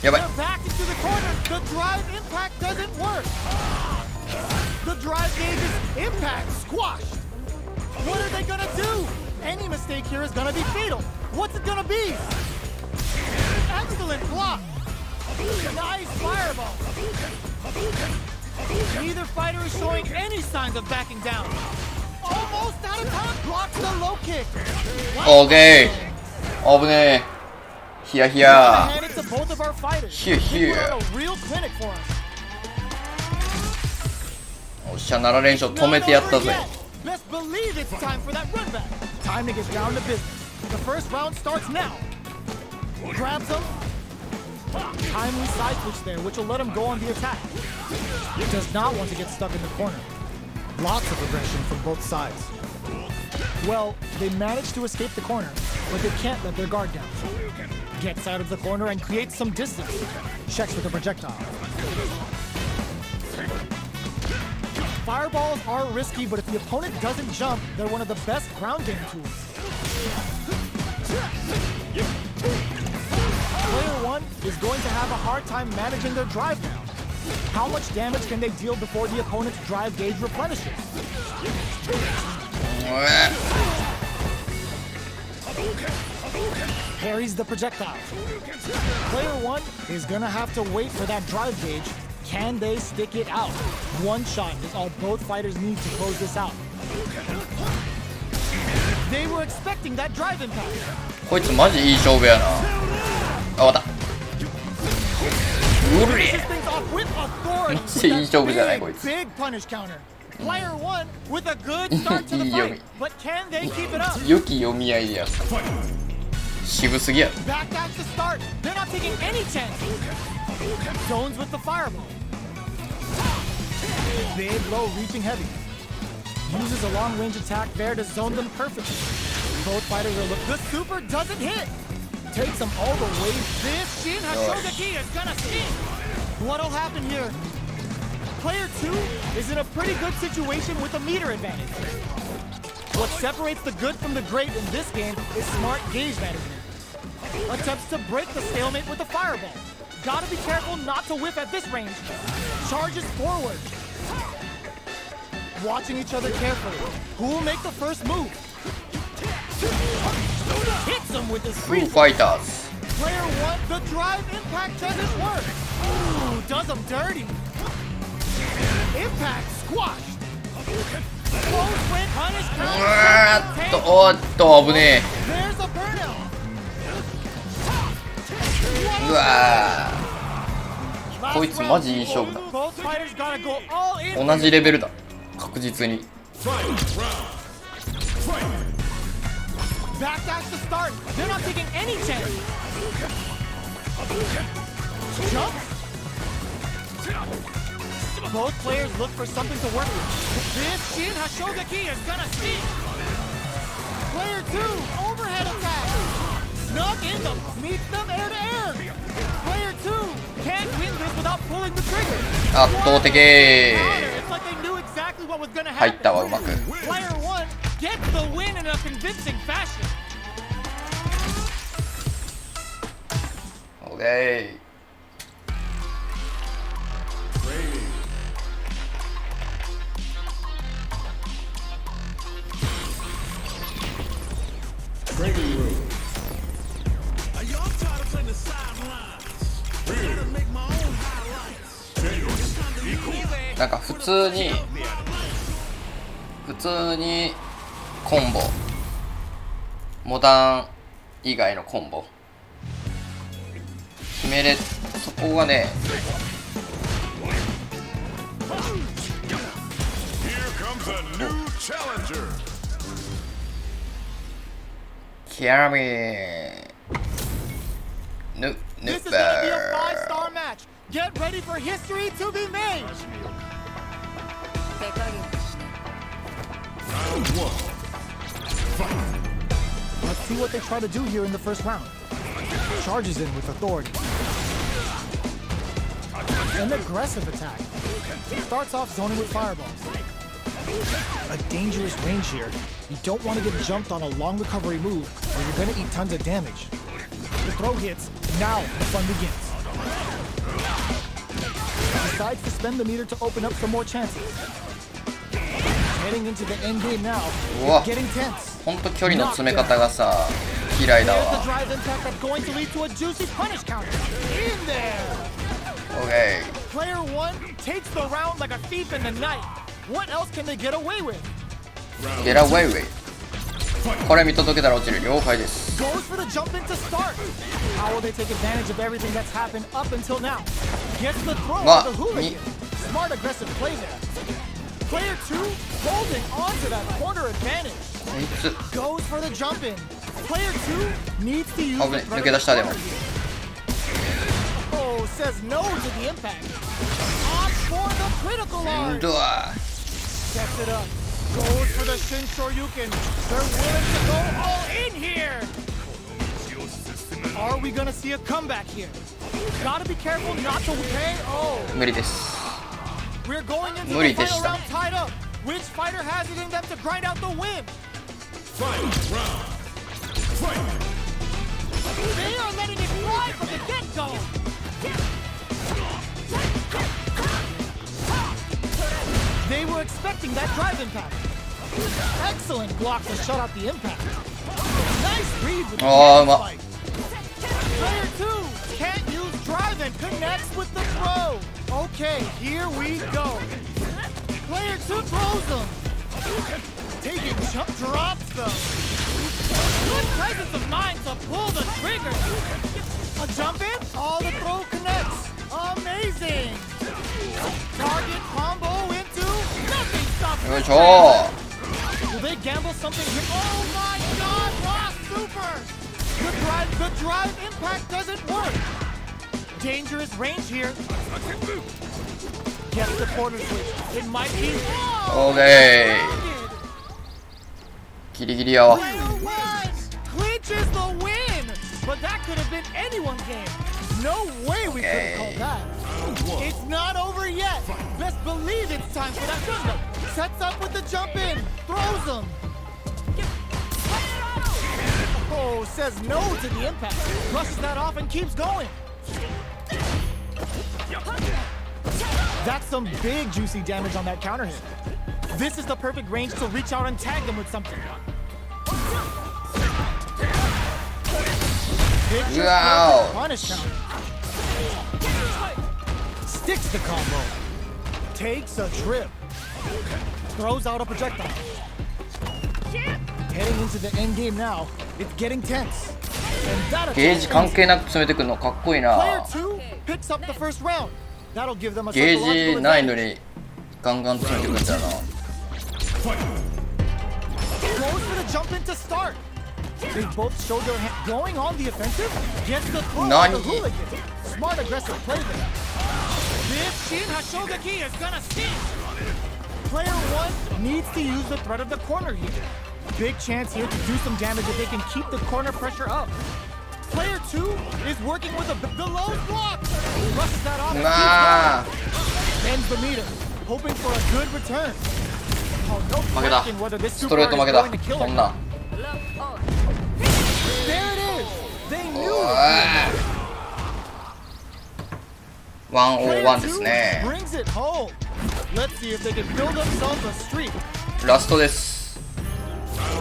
Yeah, but they're back into the corner. The drive impact doesn't work. The drive gauge's impact squashed. What are they gonna do? Any mistake here is gonna be fatal. What's it gonna be? Excellent block. Nice fireball. Neither fighter is showing any signs of backing down. Almost out of time. Blocks the low kick. Okay. 危ねえ。ヒヤヒヤ。 Hand it to both of our fighters. ヒヤヒヤ。 A real clinic for us. おっしゃ、7連勝止めてやったぜ。 Best believe it's time for that run back. Time to get down to business. The first round starts now. Grabs him. Timely side switch there, which will let him go on the attack. Does not want to get stuck in the corner. Lots of aggression from both sides. Well, they managed to escape the corner, but they can't let their guard down. Gets out of the corner and creates some distance. Checks with a projectile. Fireballs are risky, but if the opponent doesn't jump, they're one of the best ground game tools. Player 1 is going to have a hard time managing their drive now. How much damage can they deal before the opponent's drive gauge replenishes? Parries the projectile. Player 1 is gonna have to wait for that drive gauge. Can they stick it out? One shot is all both fighters need to close this out. They were expecting that drive impact. こいつマジいい勝負やな。あ、終わった。うるり。めっちゃいい勝負じゃないこいつ。 Big punish counter. Player 1 with a good start to the fight, but can they keep it up? 良き読み合いでやる。渋すぎやろ。 Back at the start. They're not taking any chances. Zones with the fireball. Big low reaching heavy. Uses a long range attack there to zone them perfectly. Both fighters are the super doesn't hit. Takes them all the way. This Shin Hashogaki is gonna sting. What'll happen here? Player 2 is in a pretty good situation with a meter advantage. What separates the good from the great in this game is smart gauge management. Attempts to break the stalemate with a fireball. Gotta be careful not to whiff at this range. Charges forward. Watching each other carefully. Who will make the first move? Hits him with his Foo Fighters. Player 1, the drive impact doesn't work. Ooh, does him dirty. Impact squashed. Close win, punish counter. おっと危ね There's a burnout. え。うわー、こいつマジいい勝負だ。 Both fighters gotta go all in. 同じレベルだ、確実に。 Backdash to start. They're not taking any chance. Jump. Both players look for something to work with. This Shin Hashogaki is gonna see. Player 2, overhead attack. Snuck in them, meets them air to air. Player 2 can't win this without pulling the trigger. 圧倒的。 It's like they knew exactly what was gonna 入 happen. ったわ、うまく。 Player 1 gets the win in a convincing fashion. オッケー。なんか普通にコンボ、モダン以外のコンボ決めれ、そこがね、キャミーヌバ This is gonna be a 5-star match. Get ready for history to be made. Let's see what they try to do here in the first round. Charges in with authority. An aggressive attack. Starts off zoning with fireballs. A dangerous range here. You don't want to get jumped on a long recovery move, or you're going to eat tons of damage. The throw hits. Now the fun begins. Decides to spend the meter to open up some more chances. Heading into the end game now. It's getting tense. ほんと距離の詰め方がさ、嫌いだ There's わ。 the drive impact that's going to lead to a juicy punish counter. In there. OK。 Player 1 takes the round like a thief in the night. What else can they get away with? Get away with。これ見届けたら落ちる。了解です。 Goes for the jump in to start. How will they take advantage of everything that's happened up until now? Gets the throw of the hooligan. Smart aggressive play there. Player 2 holding on to that corner advantage. Goes for the jump in. Player 2 needs to use the抜け出したでも。 Oh, says no to the impact. Opts for the critical arm. うわ Sets it up. Goes for the Shin Shoryuken. They're willing to go all in here. Are we gonna see a comeback here? Gotta be careful not to pay. Oh. 無理です。 We're going into 無 the 理で final した round tied up. Which fighter has it in them to grind out the win? They are letting it fly from the get-go. They were expecting that drive impact. Excellent block to shut out the impact. Nice read with the fight. Player 2 can't use drive and connects with the throw. Okay, here we go. Player 2 throws them. Taking jump drops them. Good presence of mind to pull the trigger. A jump in, all the throw connects. Amazing. Target combo into nothing stops. よいしょ Will they gamble something here? Oh my god, lost super! The drive impact doesn't work. Dangerous range here. Gets the quarter switch. It might be. OK。ギリギリやわ。 Clinches the win! But that could have been anyone's game. No way we could have called that. It's not over yet. Best believe it's time for that window. Sets up with the jump in. Throws him. Oh, says no to the impact. Brushes that off and keeps going. That's some big juicy damage on that counter hit. This is the perfect range to reach out and tag them with something. Wow. Punish counter. Sticks the combo. Takes a trip. Throws out a projectile. Heading into the end game now. It's getting tense. And that ゲージ関係なく詰めてくるのかっこいいな。 Player 2 picks up the first round. That'll give them a ゲー psychological ジないの advantage. にガンガン詰めてくるんだよな。 Goes for the jump in to start. They both showed their hand. Going on the offensive. Gets the throw on the hooligan. Smart aggressive play there. This Shin Hashogaki is gonna sting. Player 1 needs to use the threat of the corner here. Big chance here to do some damage if they can keep the corner pressure up. Player 2 is working with the low block. Rushes that off. なあ Bends the meter, hoping for a good return. Oh, no 負けた question whether this ストレー super ト負 is けた going to kill こ her. んなん There it is. They knew お it. い101 Player です 2 ね。 brings it home. Let's see if they can build themselves a streak. ラストです。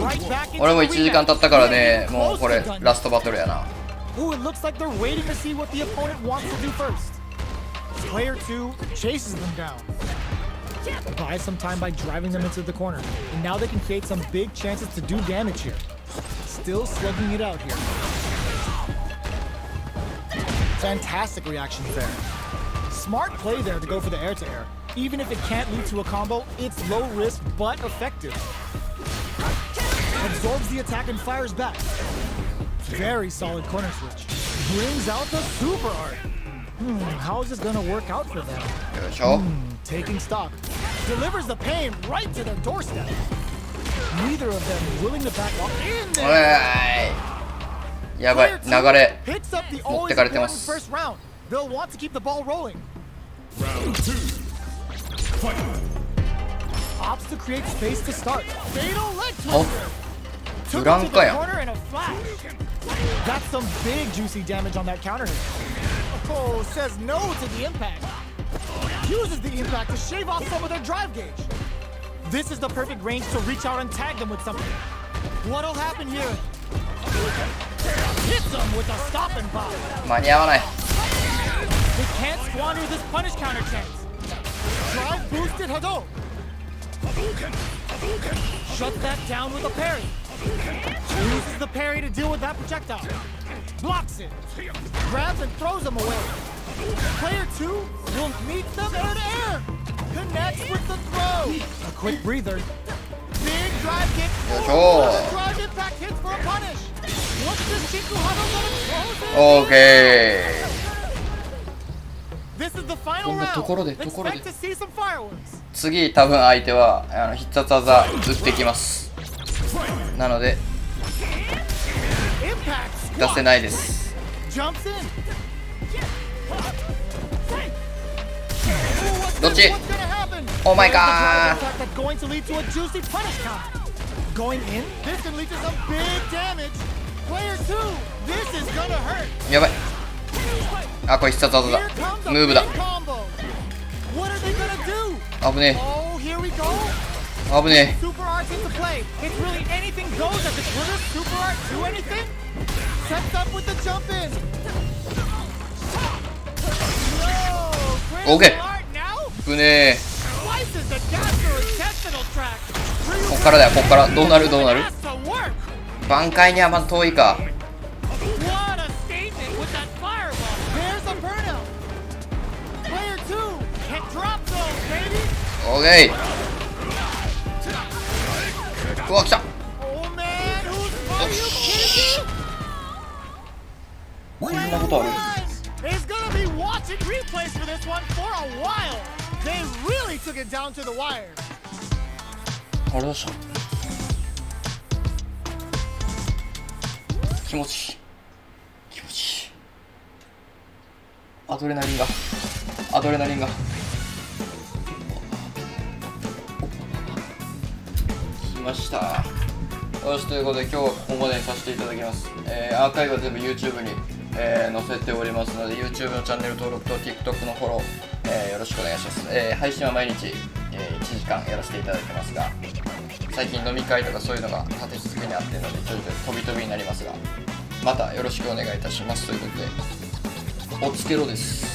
Right back into 俺も the 1時間経ったからね、 rematch. もうこれラストバトルやな。 Ooh, it looks like they're waiting to see what the opponent wants to do first. Player 2 chases them down. Buys some time by driving them into the corner. And now they can create some big chances to do damage here. Still slugging it out here. Fantastic reactions there. Smart play there to go for the air-to-air. Even if it can't lead to a combo, it's low risk but effective. Absorbs the attack and fires back. Very solid corner switch. Brings out the super art. How is this gonna work out for them? よいしょ。 Taking stock. Delivers the pain right to their doorstep. Neither of them willing to back off. In お there! いやばい、 Player 流れ 2 picks up the 持っ always てかれてま important す。 first round. They'll want to keep the ball rolling. Opts to create space to start. Fatal leg お twister. ブ Took ラ it ン to カ the やん。 corner and a flash. That's some big juicy damage on that counter hit. Oh, says no to the impact. Uses the impact to shave off some of their drive gauge. This is the perfect range to reach out and tag them with something. What'll happen here? Hits them with a stop and pop. 間に合わない。 They can't squander this punish counter chance. Drive boosted Hado. Shuts that down with a parry. Uses the parry to deal with that projectile. Blocks it. Grabs and throws them away. Player 2 will meet them air-to-air. Connects with the throw. A quick breather. Big drive kick. Drive impact hits for a punish. What's this Shiku Hado gonna close it? オーケー。 This is the final こんな round. ところで Expect to see some fireworks. 次多分相手は必殺技打ってきます。なので Impact 出せないです。 jumps in. どっち What's gonna happen? Oh my There's the drive god. impact that's going to lead to a juicy punish counter. Going in, this can lead to some big damage. Player 2, this is gonna hurt. やばい。あ、これ必殺技だ。 Here comes a ムーブだ。 big combo. What are they gonna do? 危ね Oh, here we go. え。危ね Super art into play. It's really anything goes at the Twitter. Super art do anything? Sets up with the jump in. No. Okay. Critical art now? え。危ねえ。 Slices the gastrointestinal tract. こっからだよ、こっから。どうなるどうなる Has to work. 挽回にはまだ遠いか。 What a statement with that fireball. There's a burnout. Player 2 can drop those, baby. オーケー。うわ、来た。 Oh man, are you kidding me? こんなことある Is gonna be watching replays for this one for a while. They really took it down to the wire. あれどうした気持ちいい。気持ちいい。アドレナリンが。アドレナリンが。来ました。よし、ということで今日はここまでにさせていただきます。アーカイブは全部 YouTube に、載せておりますので YouTube のチャンネル登録と TikTok のフォローよろしくお願いします。配信は毎日、1時間やらせていただいてますが、最近飲み会とかそういうのが立て続けにあってるのでちょいちょい飛び飛びになりますが、またよろしくお願いいたしますということで、おつけろです。